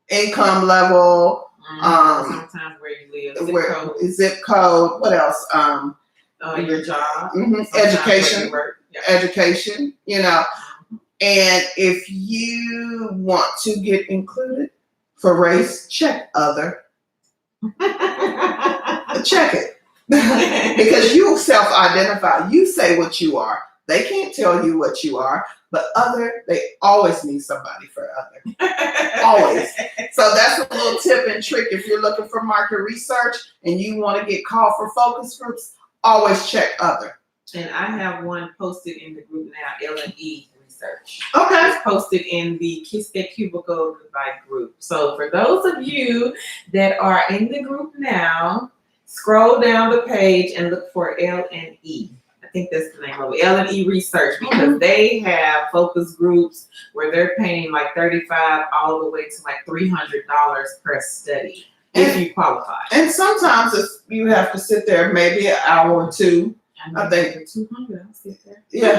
income level, sometimes where you live, zip code, what else? Your job, education, education, you know. And if you want to get included for race, check other. Check it. Because you self-identify. You say what you are. They can't tell you what you are. But other, they always need somebody for other. Always. So that's a little tip and trick. If you're looking for market research and you want to get called for focus groups, always check other. And I have one posted in the group now, L&E Research. Okay. It's posted in the Kiss That Cubicle Goodbye group. So for those of you that are in the group now, scroll down the page and look for L&E. I think that's the name of it, L&E Research, because they have focus groups where they're paying like $35 all the way to like $300 per study if you qualify. And sometimes you have to sit there maybe an hour or two. I think for 200, I'll sit there. Yeah.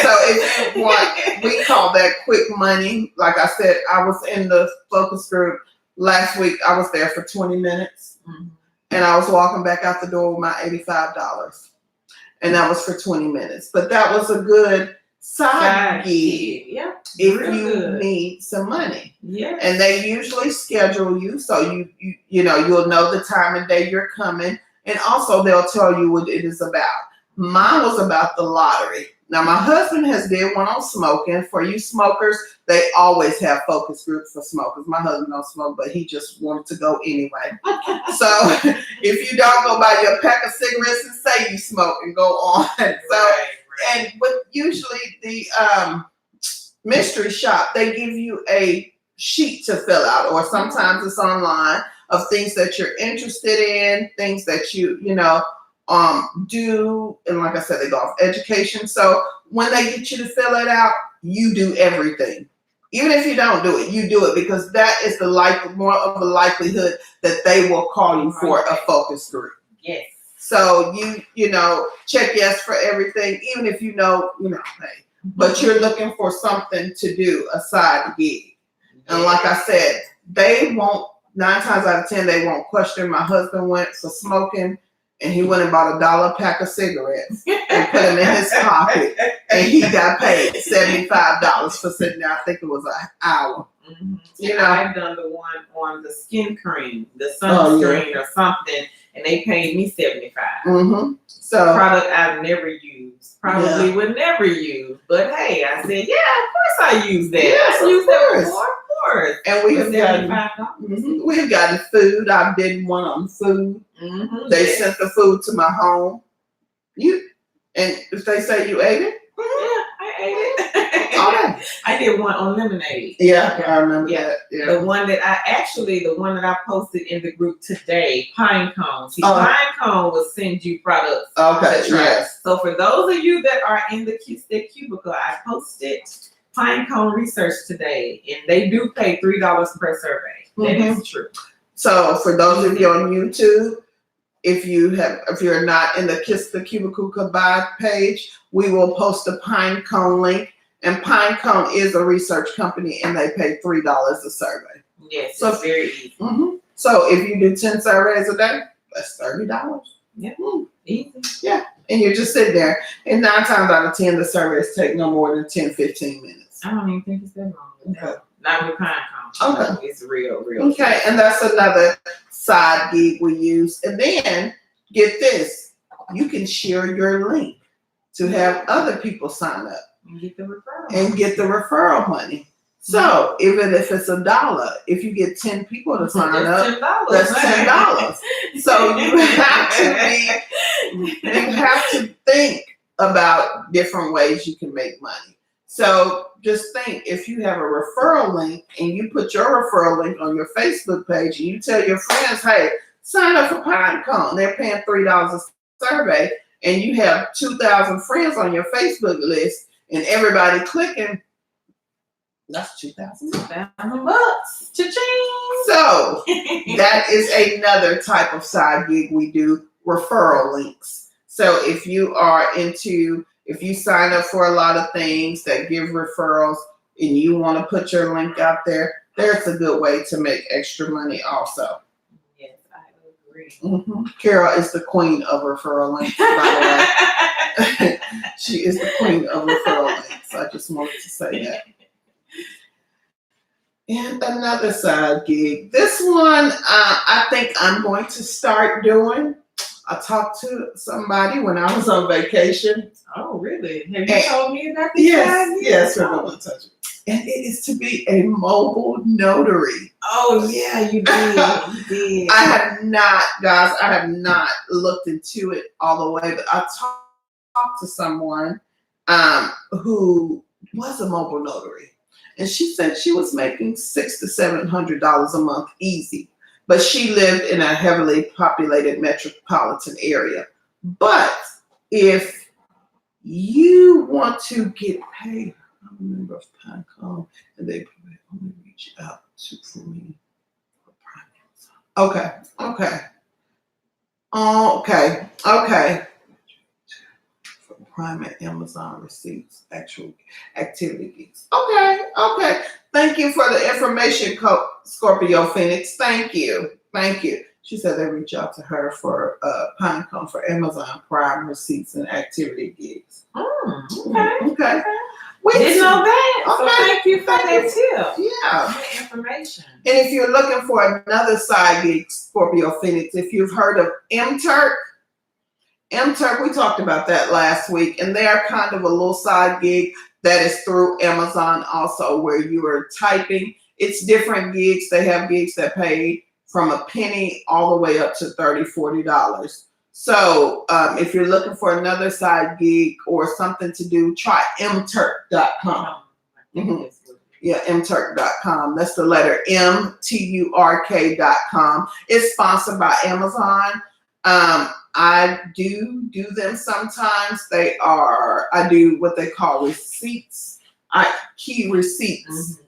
So if you want, we call that quick money. Like I said, I was in the focus group last week. I was there for 20 minutes, and I was walking back out the door with my $85. And that was for 20 minutes. But that was a good side gig if you need some money. Yeah. And they usually schedule you, so you'll know the time and day you're coming. And also they'll tell you what it is about. Mine was about the lottery. Now my husband has did one on smoking. For you smokers, they always have focus groups for smokers. My husband don't smoke, but he just wanted to go anyway. So if you don't go buy your pack of cigarettes and say you smoke and go on. But usually the mystery shop, they give you a sheet to fill out, or sometimes it's online, of things that you're interested in, things that you do. And like I said, they go off education. So when they get you to fill it out, you do everything. Even if you don't do it, you do it, because that is more of a likelihood that they will call you for a focus group. Yes. So you check yes for everything, even if hey, but you're looking for something to do, a side gig. And like I said, they won't, 9 times out of 10, they won't question. My husband went for smoking, and he went and bought $1 pack of cigarettes and put them in his pocket, and he got paid $75 for sitting there. I think it was an hour. I've done the one on the skin cream, the sunscreen or something, and they paid me $75. So product I've never used, probably would never use, but hey, I said, of course I use that. Yes, I used that before. And we have gotten food. I did one on food. They sent the food to my home. And if they say you ate it, I ate it. I did one on lemonade. Yeah, I remember that. Yeah. The one that I posted in the group today, pine cones. Pine cone will send you products to try. Yes. So for those of you that are in the Kiss That Cubicle, I posted Pine Cone Research today, and they do pay $3 per survey. That is true. So for those of you on YouTube, if you're not in the Kiss the Cubicle Goodbye page, we will post a Pine Cone link. And Pine Cone is a research company, and they pay $3 a survey. Yes, so it's very easy. So if you do 10 surveys a day, that's $30. Yeah, easy. Yeah, and you're just sitting there. And 9 times out of 10, the surveys take no more than 10, 15 minutes. I don't even think it's that long. Okay. Not with Pinecone. Okay. It's real. Okay, and that's another side gig we use. And then get this, you can share your link to have other people sign up And get the referral. and get the referral money. So even if it's $1, if you get 10 people to sign up, that's $10. So you have to think about different ways you can make money. So just think, if you have a referral link and you put your referral link on your Facebook page and you tell your friends, hey, sign up for Pinecone. They're paying $3 a survey, and you have 2,000 friends on your Facebook list and everybody clicking, that's $2,000. $2,000. Cha-ching! So that is another type of side gig we do, referral links. So if you sign up for a lot of things that give referrals and you want to put your link out there, there's a good way to make extra money also. Yes, I agree. Mm-hmm. Carol is the queen of referral links, by the way. She is the queen of referral links. I just wanted to say that. And another side gig. This one, I think I'm going to start doing. I talked to somebody when I was on vacation. Oh, really? Have you told me about this? Yes, we're going to touch it. And it is to be a mobile notary. Oh, yeah, you did. You did. I have not looked into it all the way, but I talked to someone who was a mobile notary. And she said she was making $600 to $700 a month easy. But she lived in a heavily populated metropolitan area. But if you want to get paid, I'm a member of Pinecone, and they only reach out for me for private. Okay. For private Amazon receipts, actual activity gigs. Okay. Thank you for the information, Scorpio Phoenix. Thank you. She said they reach out to her for Pinecone for Amazon Prime receipts and activity gigs. Okay. We didn't know that. Okay. So thank you for that tip. Yeah. Good information. And if you're looking for another side gig, Scorpio Phoenix, if you've heard of MTurk, we talked about that last week, and they are kind of a little side gig that is through Amazon also, where you are typing. It's different gigs. They have gigs that pay from a penny all the way up to $30, $40. So if you're looking for another side gig or something to do, try mturk.com. Mm-hmm. Yeah, mturk.com. That's the letter MTURK.com. It's sponsored by Amazon. I do them sometimes. I do what they call receipts. Key receipts. Mm-hmm.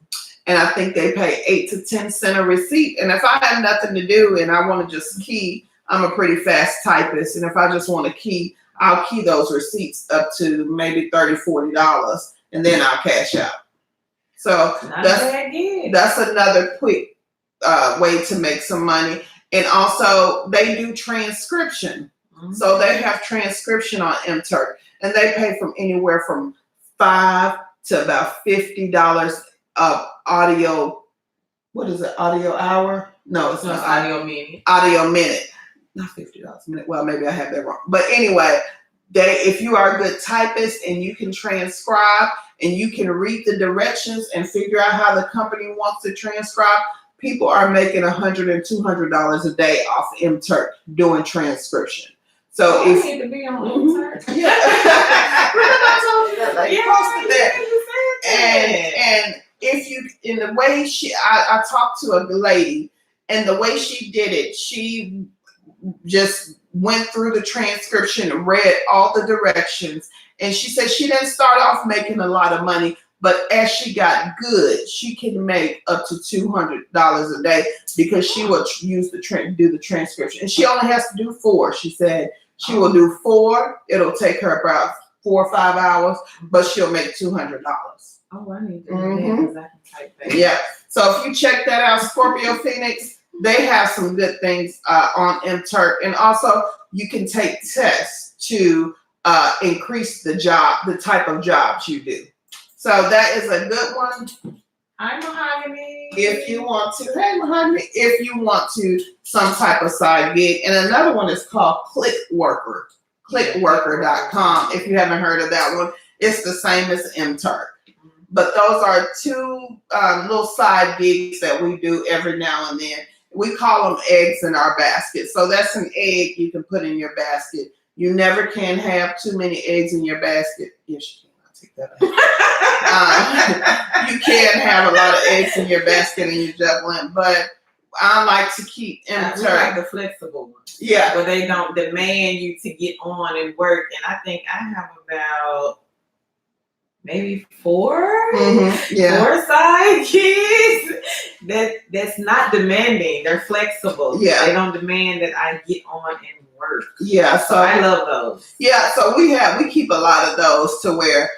And I think they pay 8 to 10 cents a receipt. And if I have nothing to do and I want to just key, I'm a pretty fast typist. And if I just want to key, I'll key those receipts up to maybe $30, $40, and then I'll cash out. So that's another quick way to make some money. And also they do transcription. Mm-hmm. So they have transcription on MTurk, and they pay from anywhere from $5 to about $50 audio. What is it? Audio hour? No, it's not audio minute. Audio minute. Not $50 a minute. Well, maybe I have that wrong. But anyway, if you are a good typist and you can transcribe and you can read the directions and figure out how the company wants to transcribe, people are making $100 and $200 a day off MTurk doing transcription. So if you need to be on MTurk. Yeah. Remember I told you that lady posted that. And if you, in the way I talked to a lady, and the way she did it, she just went through the transcription and read all the directions. And she said she didn't start off making a lot of money, but as she got good, she can make up to $200 a day because she will use do the transcription. And she only has to do 4. She said she will do 4. It'll take her about 4 or 5 hours, but she'll make $200. Oh, I need to do that because I can type that. Yeah. So if you check that out, Scorpio Phoenix, they have some good things on MTurk. And also you can take tests to increase the type of jobs you do. So that is a good one. Hi, Mahogany. If you want to, hey Mahogany, if you want to some type of side gig. And another one is called ClickWorker, clickworker.com. If you haven't heard of that one, it's the same as MTurk. But those are two little side gigs that we do every now and then. We call them eggs in our basket. So that's an egg you can put in your basket. You never can have too many eggs in your basket. Yes, you can. I'll take that back. You can have a lot of eggs in your basket and you're juggling, but I like to keep we like the flexible ones. Yeah. Where they don't demand you to get on and work. And I think I have about maybe four side gigs that's not demanding. They're flexible. Yeah. They don't demand that I get on and work. Yeah. So I love those. Yeah. So we keep a lot of those to where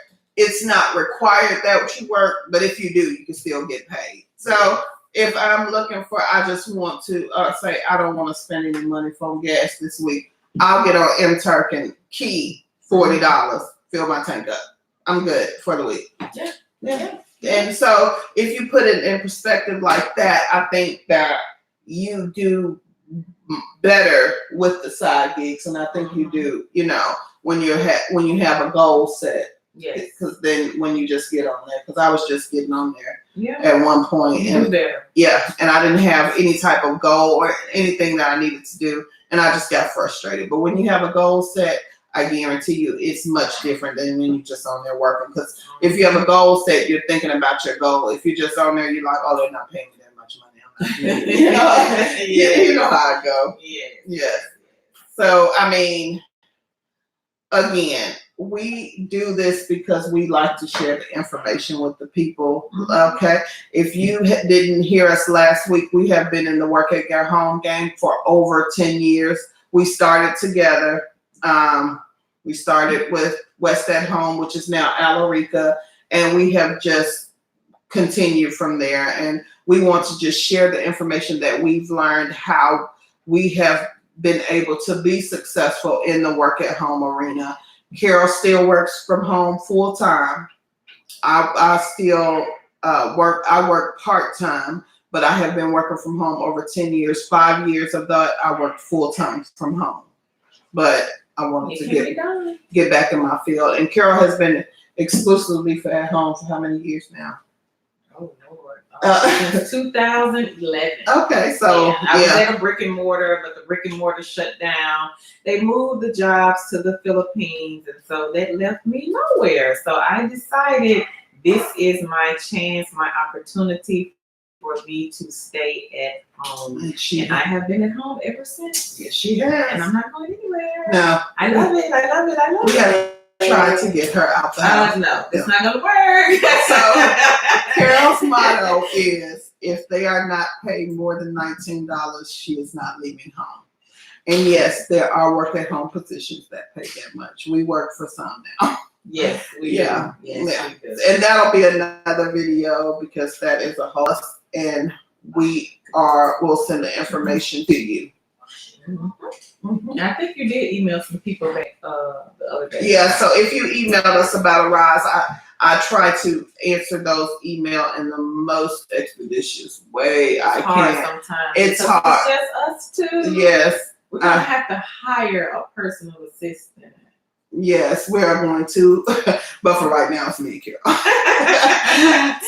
it's not required that you work, but if you do, you can still get paid. So if I'm looking for, I just want to say I don't want to spend any money for gas this week, I'll get on MTurk and key $40, fill my tank up. I'm good for the week. Yeah. And so if you put it in perspective like that, I think that you do better with the side gigs, and I think you do. You know, when you have a goal set. Yes. Because then when you just get on there, because I was just getting on there at one point, and and I didn't have any type of goal or anything that I needed to do, and I just got frustrated. But when you have a goal set, I guarantee you it's much different than when you're just on there working. Because if you have a goal set, you're thinking about your goal. If you're just on there, you're like, oh, they're not paying me that much money. I'm not you know how it go. Yeah. So, I mean, again, we do this because we like to share the information with the people. Okay. If you didn't hear us last week, we have been in the Work at Your Home game for over 10 years. We started together. We started with West at Home, which is now Alarica, and we have just continued from there. And we want to just share the information that we've learned, how we have been able to be successful in the work at home arena. Carol still works from home full time. I still work. I work part time, but I have been working from home over 10 years. 5 years of that, I worked full time from home. But I wanted to get back in my field. And Carol has been exclusively at home for how many years now? Oh, Lord. Since 2011. Okay, so I was at a brick and mortar, but the brick and mortar shut down. They moved the jobs to the Philippines, and so that left me nowhere. So I decided this is my chance, my opportunity for me to stay at home. And I have been at home ever since. Yes, she has. And I'm not going anywhere. No. I love it. I love it. I love it. We gotta try to get her out the house. No, it's not gonna work. So Carol's motto is, if they are not paid more than $19, she is not leaving home. And yes, there are work at home positions that pay that much. We work for some now. Yes, we do. Yes, we do. And that'll be another video because that is a host, and we'll send the information to you. I think you did email some people back the other day. Yeah, so if you emailed us about a rise, I try to answer those emails in the most expeditious way I can. Sometimes. It's hard. It's just us two. Yes. We're gonna have to hire a personal assistant. Yes, we are going to, but for right now, it's me and Carol.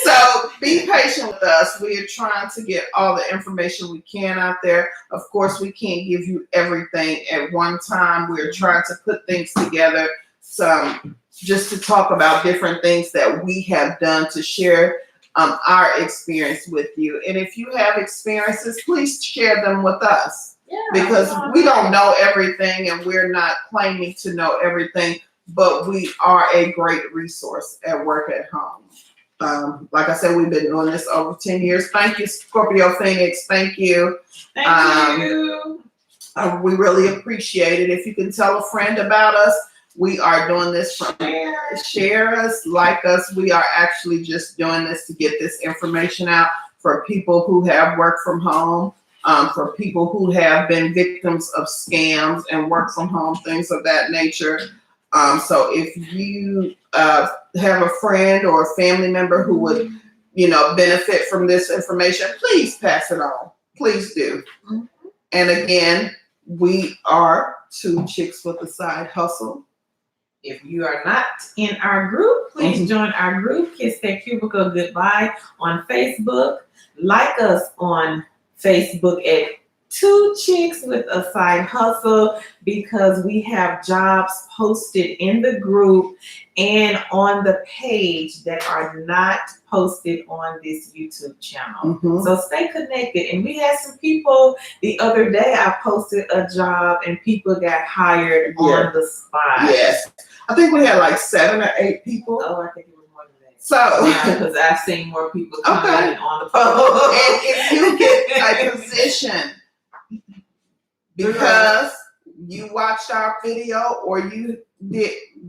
So be patient with us. We are trying to get all the information we can out there. Of course, we can't give you everything at one time. We're trying to put things together, just to talk about different things that we have done to share our experience with you. And if you have experiences, please share them with us. Because we don't know everything and we're not claiming to know everything, but we are a great resource at Work at Home. Like I said, we've been doing this over 10 years. Thank you, Scorpio Phoenix. Thank you. Thank you. We really appreciate it. If you can tell a friend about us, we are doing this from share us, like us. We are actually just doing this to get this information out for people who have worked from home. For people who have been victims of scams and work from home, things of that nature. So if you have a friend or a family member who would, benefit from this information, please pass it on. Please do. Mhm. And again, we are Two Chicks with a Side Hustle. If you are not in our group, please join our group, Kiss That Cubicle Goodbye, on Facebook. Like us on Facebook at Two Chicks with a Side Hustle, because we have jobs posted in the group and on the page that are not posted on this YouTube channel. So stay connected. And we had some people the other day, I posted a job and people got hired on the spot. Yes. I think we had like 7 or 8 people. Oh, I think it was more than that. So, because I've seen more people coming on the phone. And if you get a position because you watched our video or you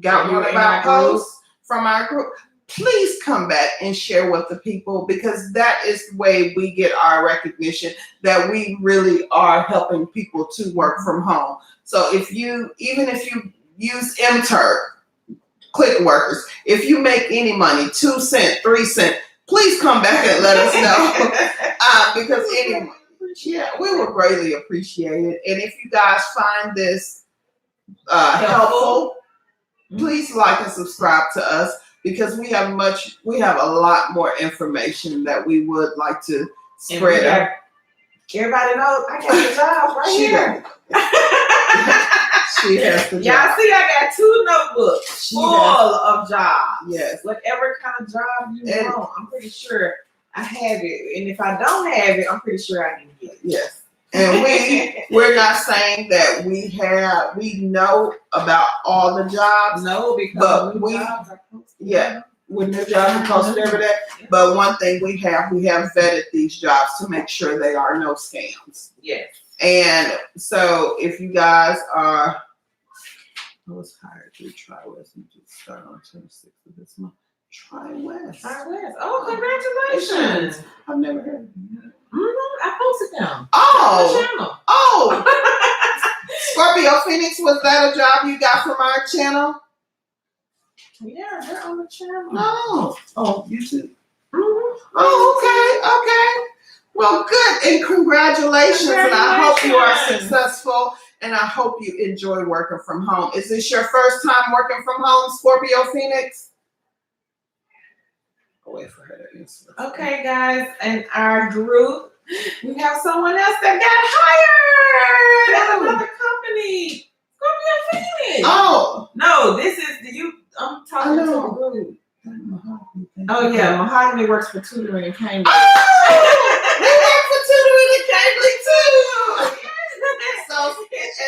got one of our posts from our group, please come back and share with the people, because that is the way we get our recognition that we really are helping people to work from home. So even if you use MTurk, click workers, if you make any money, 2 cents, 3 cents, please come back and let us know. Because we will greatly appreciate it. And if you guys find this helpful, please like and subscribe to us, because we have a lot more information that we would like to spread out. Everybody knows I got the jobs right here. She has the job. Y'all see, I got 2 notebooks full of jobs. Yes. Whatever kind of job you want, I'm pretty sure I have it. And if I don't have it, I'm pretty sure I can get it. Yes. And we're not saying that we know about all the jobs. No, because jobs are posted. When new jobs are posted every day. But one thing we have vetted these jobs to make sure they are no scams. Yes. And so if you guys are, I was hired through TriWest and just started on 26th of this month. TriWest. Oh, congratulations. I've never heard of them. I posted them. Oh. Scorpio Phoenix, was that a job you got from our channel? Yeah, they're on the channel. Oh, YouTube. Oh, okay. Well, good, and congratulations. And I hope you are successful, and I hope you enjoy working from home. Is this your first time working from home, Scorpio Phoenix? I'll wait for her to answer. Okay, guys, in our group, we have someone else that got hired at another company. Scorpio Phoenix. Oh. No, this is I'm talking to the group. Oh, yeah, Mahogany works for tutoring in Cambridge. Oh, we work for tutoring in Cambridge too. So,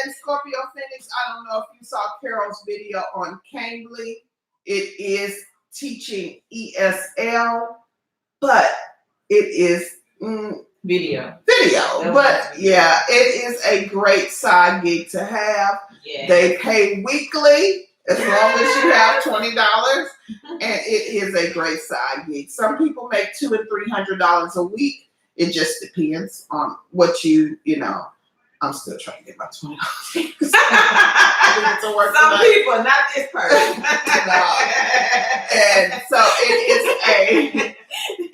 and Scorpio Phoenix, I don't know if you saw Carol's video on Cambly. It is teaching ESL, but it is video. But yeah, it is a great side gig to have. Yeah. They pay weekly, as long as you have $20, and it is a great side gig. Some people make $200 and $300 a week. It just depends on what you know. I'm still trying to get my $20. Some people, not this person. No. And so it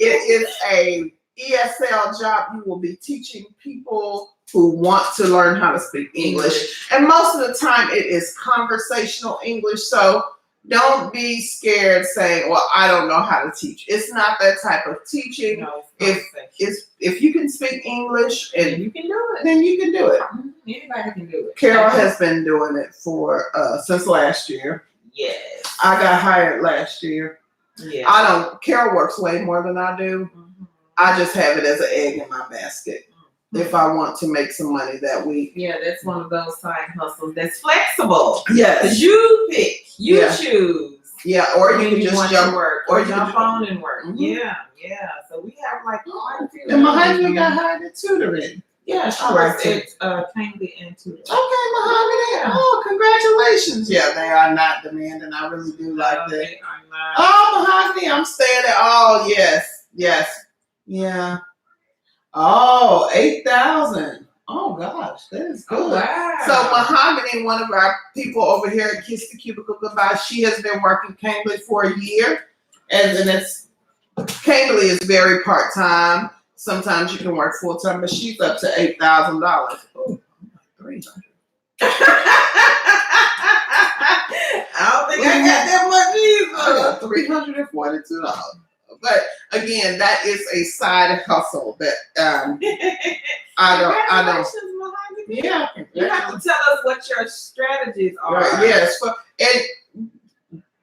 is a ESL job. You will be teaching people who want to learn how to speak English. And most of the time it is conversational English. So don't be scared saying, well, I don't know how to teach. It's not that type of teaching. No, if you can speak English and you can do it, then you can do it. Anybody can do it. Carol has been doing it since last year. Yes. I got hired last year. Yeah. Carol works way more than I do. I just have it as an egg in my basket. If I want to make some money that week. Yeah, that's one of those side hustles that's flexible. Yes. Because you pick, you choose. Yeah, or you can just jump work, or jump on and work. Yeah. So we have like quite a few. And my husband got hired at tutoring. Yeah, she works at Cambly and tutoring. Okay, Mahogany. Oh, congratulations. Yeah, they are not demanding. I really do like that. They are not. Oh, Mahogany, I'm staying at. Oh, yes. Yeah. Oh, 8,000 Oh gosh, that is good. Oh, wow. So Mahogany, one of our people over here at Kiss the Cubicle Goodbye, she has been working Cambly for a year, and it's Cambly is very part time. Sometimes you can work full time, but she's up to $8,000. Oh, $300. I don't think I got that much either. I got $342. But again, that is a side hustle that I don't. Mahogany. Yeah, You have to tell us what your strategies are. right. Yes, and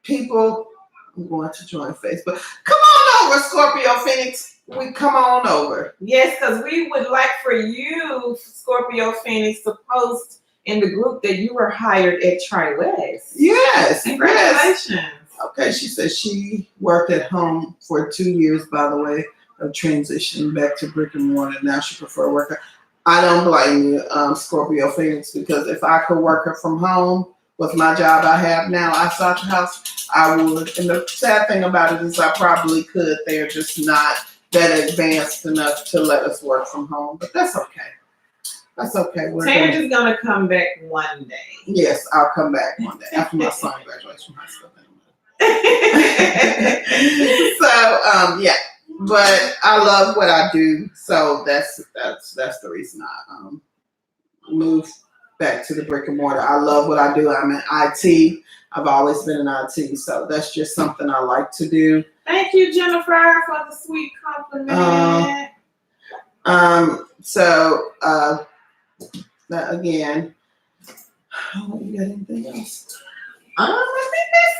people, I'm going to join Facebook. Come on over, Scorpio Phoenix. We come on over. Yes, because we would like for you, Scorpio Phoenix, to post in the group that you were hired at TriWest. Yes. Congratulations. Yes. Okay, she said she worked at home for 2 years, by the way, of transitioning back to brick and mortar. Now she prefer working. I don't blame you, Scorpio Phoenix, because if I could work from home with my job I have now outside the house, I would. And the sad thing about it is I probably could. They're just not that advanced enough to let us work from home, but that's okay. That's okay. Tange is going to come back one day. Yes, I'll come back one day after my son graduates from high school. So yeah, but I love what I do, so that's the reason I moved back to the brick and mortar. I love what I do. I'm in IT. I've always been in IT, so that's just something I like to do. Thank you, Jennifer, for the sweet compliment. So that again. Oh, you got anything else? I think that's it.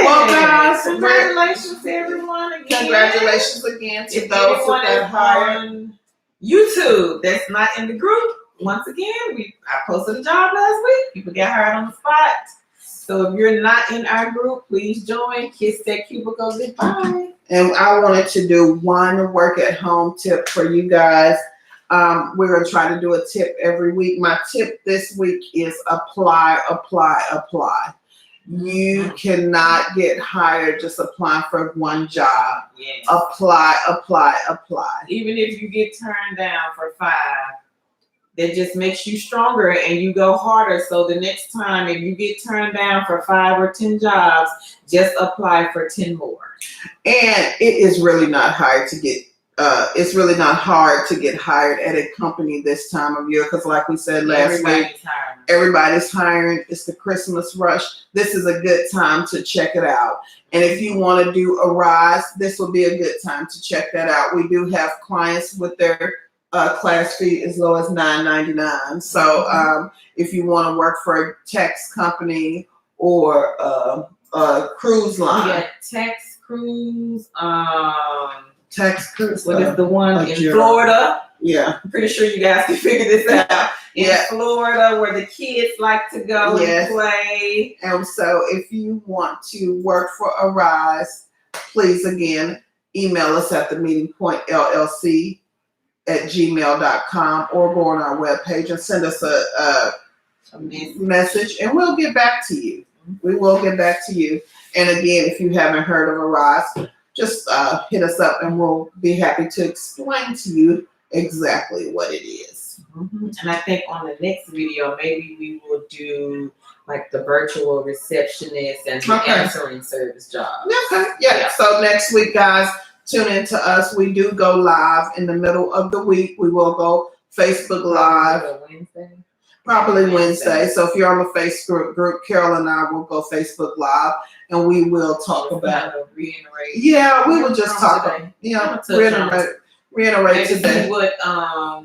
Well, guys, congratulations to everyone again. Congratulations again to if those who anyone got hired on YouTube that's not in the group, once again, I posted a job last week. People got hired on the spot. So if you're not in our group, please join. Kiss that cubicle goodbye. And I wanted to do one work at home tip for you guys. We're going to try to do a tip every week. My tip this week is apply, apply, apply. You cannot get hired just applying for one job. Yes. Apply, apply, apply. Even if you get turned down for 5, that just makes you stronger and you go harder. So the next time, if you get turned down for 5 or 10 jobs, just apply for 10 more. And it is really not hard to get. It's really not hard to get hired at a company this time of year because, like we said last week, everybody's hiring. It's the Christmas rush. This is a good time to check it out. And if you want to do a rise, this will be a good time to check that out. We do have clients with their class fee as low as $9.99. So if you want to work for a tax company or a cruise line, yeah, tax cruise. Tax cruise. What is the one in Florida? Yeah. I'm pretty sure you guys can figure this out. In Florida, where the kids like to go and play. And so if you want to work for a rise, please, again, email us at themeetingpointllc@gmail.com or go on our webpage and send us a message, and we'll get back to you. We will get back to you. And again, if you haven't heard of a rise, just hit us up and we'll be happy to explain to you exactly what it is. Mm-hmm. And I think on the next video, maybe we will do like the virtual receptionist and the answering service job. Okay. Yeah. So next week, guys, tune in to us. We do go live in the middle of the week. We will go Facebook Live. Probably Wednesday. So if you're on the Facebook group, Carol and I will go Facebook Live, and we will talk about reiterate. Yeah, we will just talk. Reiterate today. See what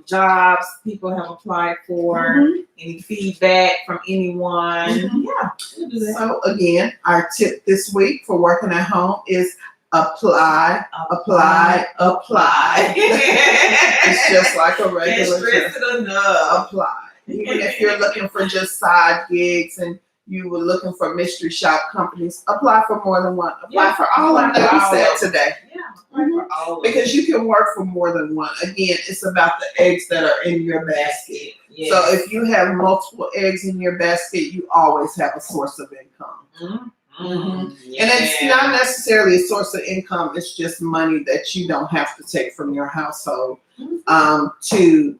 jobs people have applied for. Any feedback from anyone? Yeah, we'll do that. So again, our tip this week for working at home is apply, apply, apply. It's just like a regular. Can't stress it enough. Apply. Even if you're looking for just side gigs and you were looking for mystery shop companies, apply for more than one. Apply for all of them that we said today. Yeah, apply for all of them. Because you can work for more than one. Again, it's about the eggs that are in your basket. Yes. So if you have multiple eggs in your basket, you always have a source of income. And it's not necessarily a source of income. It's just money that you don't have to take from your household to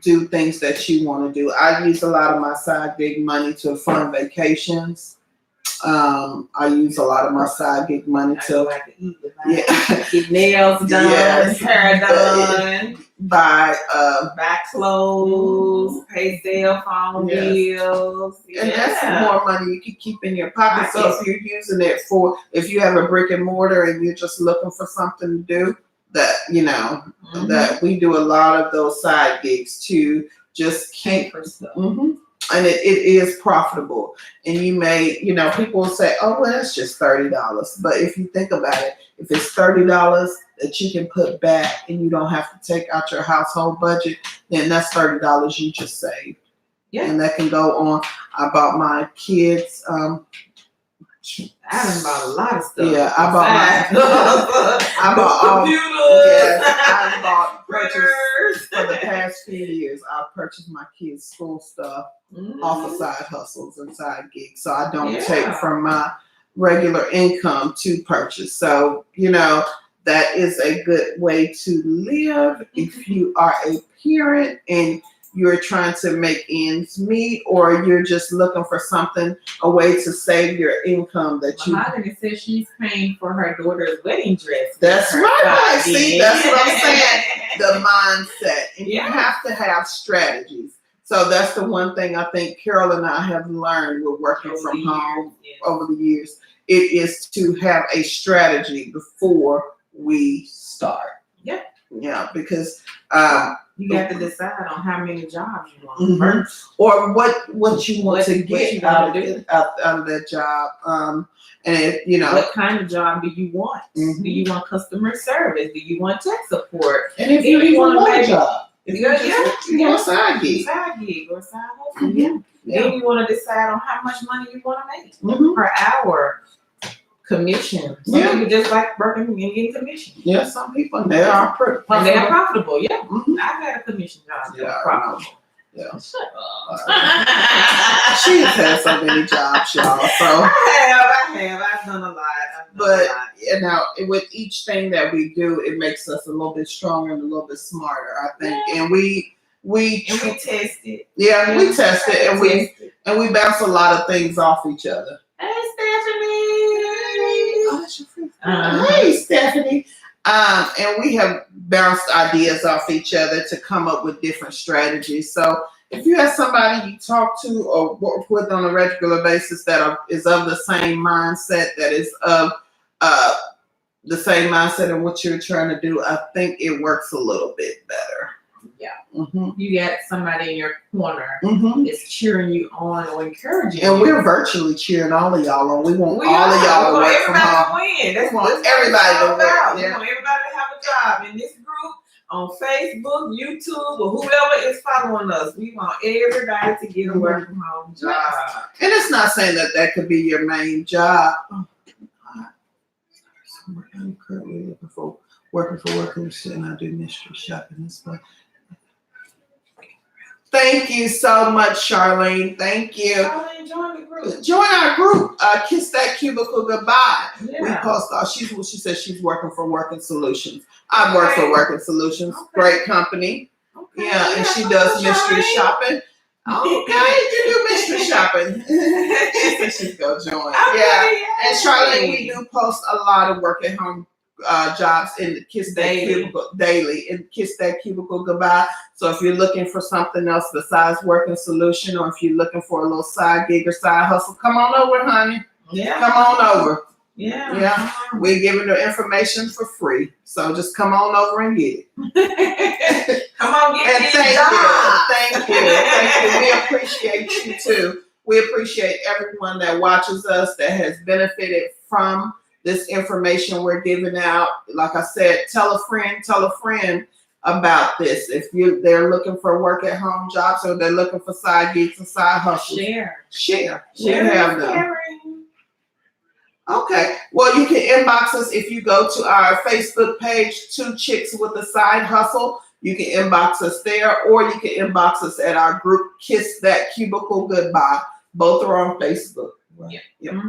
do things that you want to do. I use a lot of my side gig money to fund vacations. I use a lot of my side gig money to get nails done, hair done, buy clothes, pay cell phone bills. And that's more money you can keep in your pocket. So if you're using it for, if you have a brick and mortar and you're just looking for something to do, that that we do a lot of those side gigs to just keep for stuff. And it is profitable. And you may, people will say, oh, well, that's just $30. But if you think about it, if it's $30 that you can put back and you don't have to take out your household budget, then that's $30 you just saved. Yeah. And that can go on. I bought my kids. I done bought a lot of stuff. Yeah, I bought computers. Yes, I bought purchased for the past few years. I've purchased my kids' school stuff off of side hustles and side gigs, so I don't take from my regular income to purchase. So that is a good way to live if you are a parent and you're trying to make ends meet, or you're just looking for something, a way to save your income that you. Mahogany says she's paying for her daughter's wedding dress. That's right. See, that's what I'm saying. The mindset, and you have to have strategies. So that's the one thing I think Carol and I have learned with working from home over the years. It is to have a strategy before we start. Yeah. Yeah, because you got to decide on how many jobs you want first, or what you want to get out of that job. And what kind of job do you want? Do you want customer service? Do you want tech support? And if you want a job, you want a side gig, or side hustle. Then you want to decide on how much money you want to make per hour. Commission. Some people just like working and getting commission. Yeah, some people they are profitable. They are profitable. Yeah, I've had a commission job. Yeah, profitable. Yeah. Shut up. She's had so many jobs, y'all. So I have. I've done a lot. With each thing that we do, it makes us a little bit stronger and a little bit smarter, I think. Yeah. And we test it. Yeah, we test it, and we bounce a lot of things off each other. Hey, Stephanie. Oh, that's your friend. Hey, Stephanie. And we have bounced ideas off each other to come up with different strategies. So if you have somebody you talk to or work with on a regular basis that is of the same mindset, that is of the same mindset in what you're trying to do, I think it works a little bit better. Yeah. You got somebody in your corner that's cheering you on or encouraging you. And we're virtually cheering all of y'all on. We want all of y'all to work from home. Win. That's what everybody to work. Yeah. We want everybody to have a job in this group, on Facebook, YouTube, or whoever is following us. We want everybody to get a work from home job. And it's not saying that could be your main job. I'm currently looking for workers, and I do mystery shopping and stuff. Thank you so much, Charlene. Thank you. Charlene, join the group. Join our group. Kiss That Cubicle Goodbye. Yeah. We post all. She says she's working for Working Solutions. I work for Working Solutions. Great company. Okay. Yeah, and she does mystery shopping. Okay, you do mystery shopping. She said she's gonna join. Okay, and Charlene, we do post a lot of work at home jobs in the Kiss That Cubicle daily and Kiss That Cubicle Goodbye. So if you're looking for something else besides Working Solution, or if you're looking for a little side gig or side hustle, come on over, honey. Yeah. Come on over. Yeah. Yeah. We're giving the information for free. So just come on over and get it. Come on, get it. Thank you. We appreciate you too. We appreciate everyone that watches us, that has benefited from this information we're giving out. Like I said, tell a friend about this. If they're looking for work at home jobs, or they're looking for side gigs and side hustles. Share. We have them. Okay. Well, you can inbox us if you go to our Facebook page, 2 Chicks with a Side Hustle. You can inbox us there, or you can inbox us at our group, Kiss That Cubicle Goodbye. Both are on Facebook. Yeah.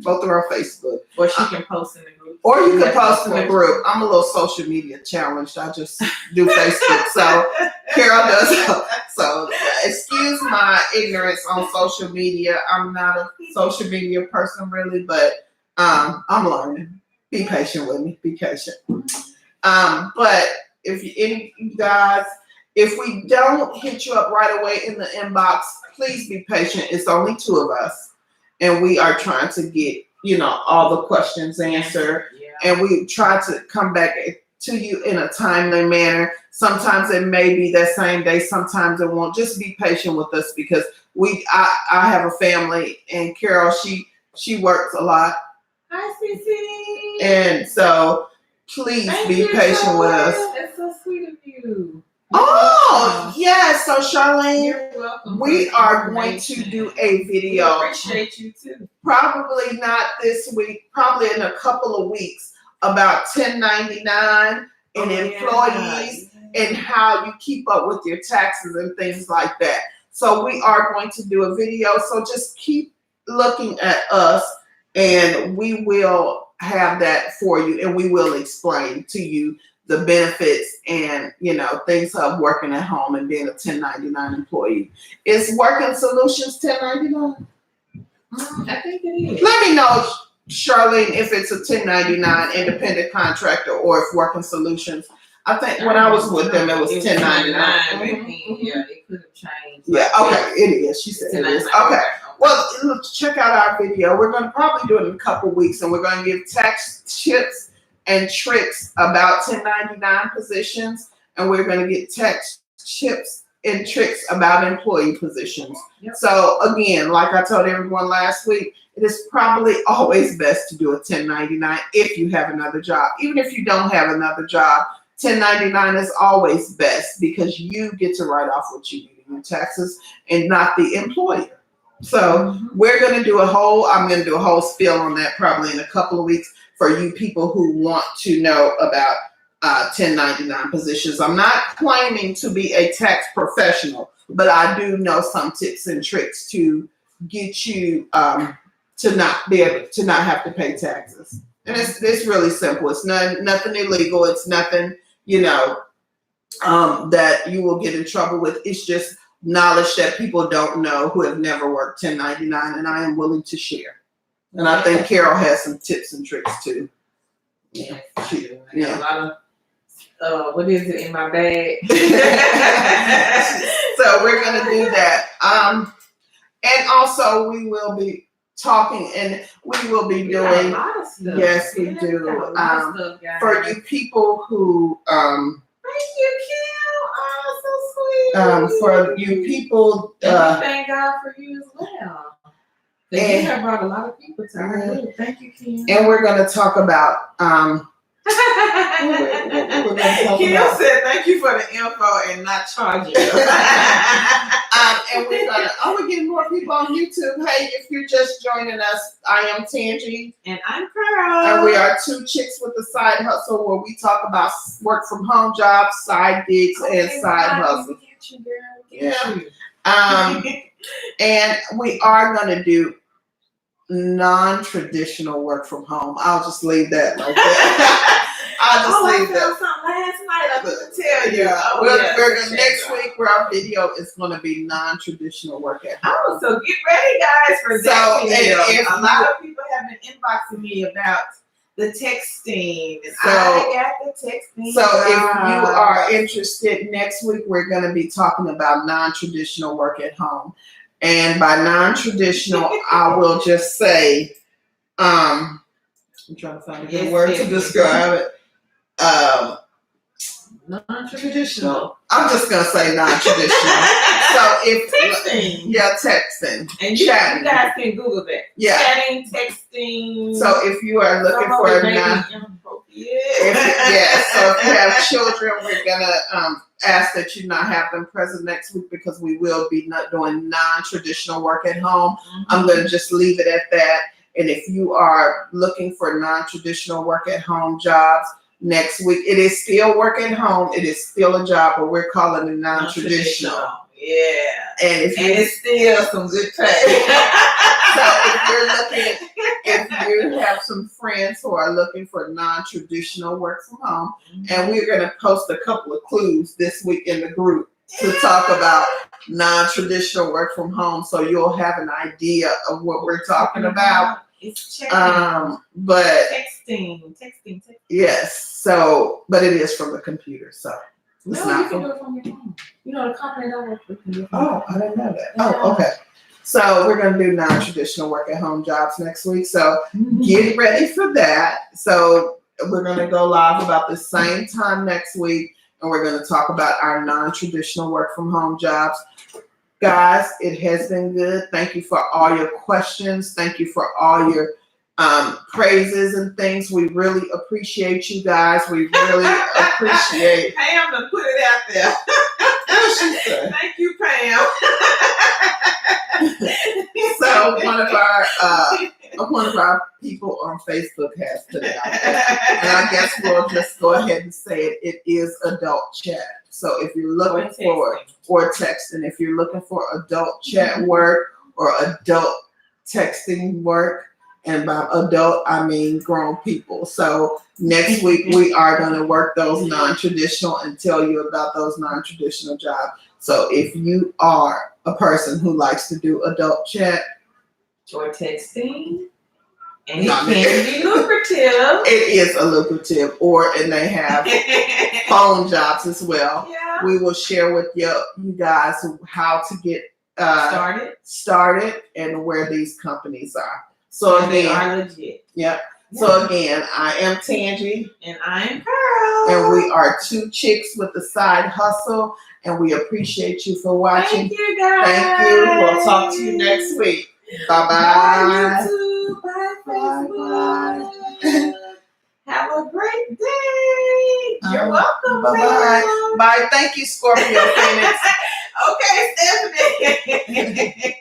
Both are on Facebook. Or she can post in the group. Or you can post in the group. I'm a little social media challenged. I just do Facebook. So Carol does. So excuse my ignorance on social media. I'm not a social media person really, but I'm learning. Be patient with me. Be patient. But if you guys, if we don't hit you up right away in the inbox, please be patient. It's only 2 of us, and we are trying to get all the questions answered. And we try to come back to you in a timely manner. Sometimes it may be that same day. Sometimes it won't. Just be patient with us because I have a family, and Carol, she works a lot. Hi, Cece. And so please be patient with us. That's so sweet of you. Oh, yeah. So Charlene, you're welcome. We are going to do a video. We appreciate you too. Probably not this week, probably in a couple of weeks, about 1099 and employees and how you keep up with your taxes and things like that. So we are going to do a video. So just keep looking at us and we will have that for you and we will explain to you the benefits and, things of working at home and being a 1099 employee. Is Working Solutions 1099? I think it is. Let me know, Charlene, if it's a 1099 independent contractor or if Working Solutions. I think when I was with them, it was 1099. Yeah, it could have changed. Yeah, okay, it is. She said it is. Okay. Well, look, check out our video. We're going to probably do it in a couple weeks, and we're going to give tax tips and tricks about 1099 positions, and we're going to get tax tips and tricks about employee positions. Yep. So again, like I told everyone last week, it is probably always best to do a 1099 if you have another job. Even if you don't have another job, 1099 is always best because you get to write off what you need in your taxes and not the employer. So I'm going to do a whole spiel on that probably in a couple of weeks for you people who want to know about 1099 positions. I'm not claiming to be a tax professional, but I do know some tips and tricks to get you to not have to pay taxes. And it's really simple. It's nothing illegal. It's nothing, that you will get in trouble with. It's just knowledge that people don't know who have never worked 1099, and I am willing to share. And I think Carol has some tips and tricks too. Yeah. A lot of what is it in my bag? So we're gonna do that. And also we will be talking and we will be doing. A lot of stuff. Yes, we do. For you people who thank you, Kim. Oh, so sweet. For you people, thank God for you as well. You have brought a lot of people to our group. Thank you, Kim. And we're going to talk about. Kim said, "Thank you for the info and not charging." And we're getting more people on YouTube. Hey, if you're just joining us, I am Tangie. And I'm Carol. And we are 2 chicks with a side hustle where we talk about work from home jobs, side gigs, and side hustles. And we are going to do non-traditional work from home. I'll just leave that like that. I found something last night. I didn't tell you. We're gonna, next week, where our video is going to be non-traditional work at home. Oh, so get ready, guys, for that video. A lot of people have been inboxing me about the texting. And I got the texting. So if you are interested, next week we're going to be talking about non-traditional work at home. And by non-traditional, I will just say, I'm trying to find a good word to describe it. Non-traditional. I'm just gonna say non-traditional. So if texting, texting, and you guys can Google that. Yeah, chatting, texting. So if you are looking for so if you have children, we're gonna ask that you not have them present next week because we will be not doing non-traditional work at home. I'm gonna just leave it at that. And if you are looking for non-traditional work at home jobs, next week, it is still work at home. It is still a job, but we're calling it non-traditional. Yeah. And it's still some good pay. So if you have some friends who are looking for non-traditional work from home, and we're going to post a couple of clues this week in the group to talk about non-traditional work from home, so you'll have an idea of what we're talking about. It's checking. But texting. Yes. So, but it is from the computer, so it's No, not you can do it from your phone. You know, the company that I work with can do it from Oh, I didn't know that. Oh, okay. So we're gonna do non-traditional work at home jobs next week. So get ready for that. So we're gonna go live about the same time next week, and we're gonna talk about our non-traditional work from home jobs. Guys, it has been good. Thank you for all your questions. Thank you for all your praises and things. We really appreciate you guys. We really appreciate. Pam to put it out there. Thank you, Pam. So one of our people on Facebook has put it out there, and I guess we'll just go ahead and say it. It is adult chat. So if you're looking for or texting, if you're looking for adult chat work or adult texting work, and by adult I mean grown people. So next week we are going to work those non-traditional and tell you about those non-traditional jobs. So if you are a person who likes to do adult chat or texting, and it can be lucrative. It is a lucrative, and they have phone jobs as well. Yeah. We will share with you guys how to get started and where these companies are. So and they are legit. Yep. Yeah. So again, I am Tangie. And I am Pearl. And we are two chicks with a side hustle. And we appreciate you for watching. Thank you, guys. Thank you. We'll talk to you next week. Bye-bye. Bye, YouTube. Bye, Facebook. Bye. Have a great day. You're welcome. Bye-bye. Bye. Thank you, Scorpio Phoenix. Okay, Stephanie.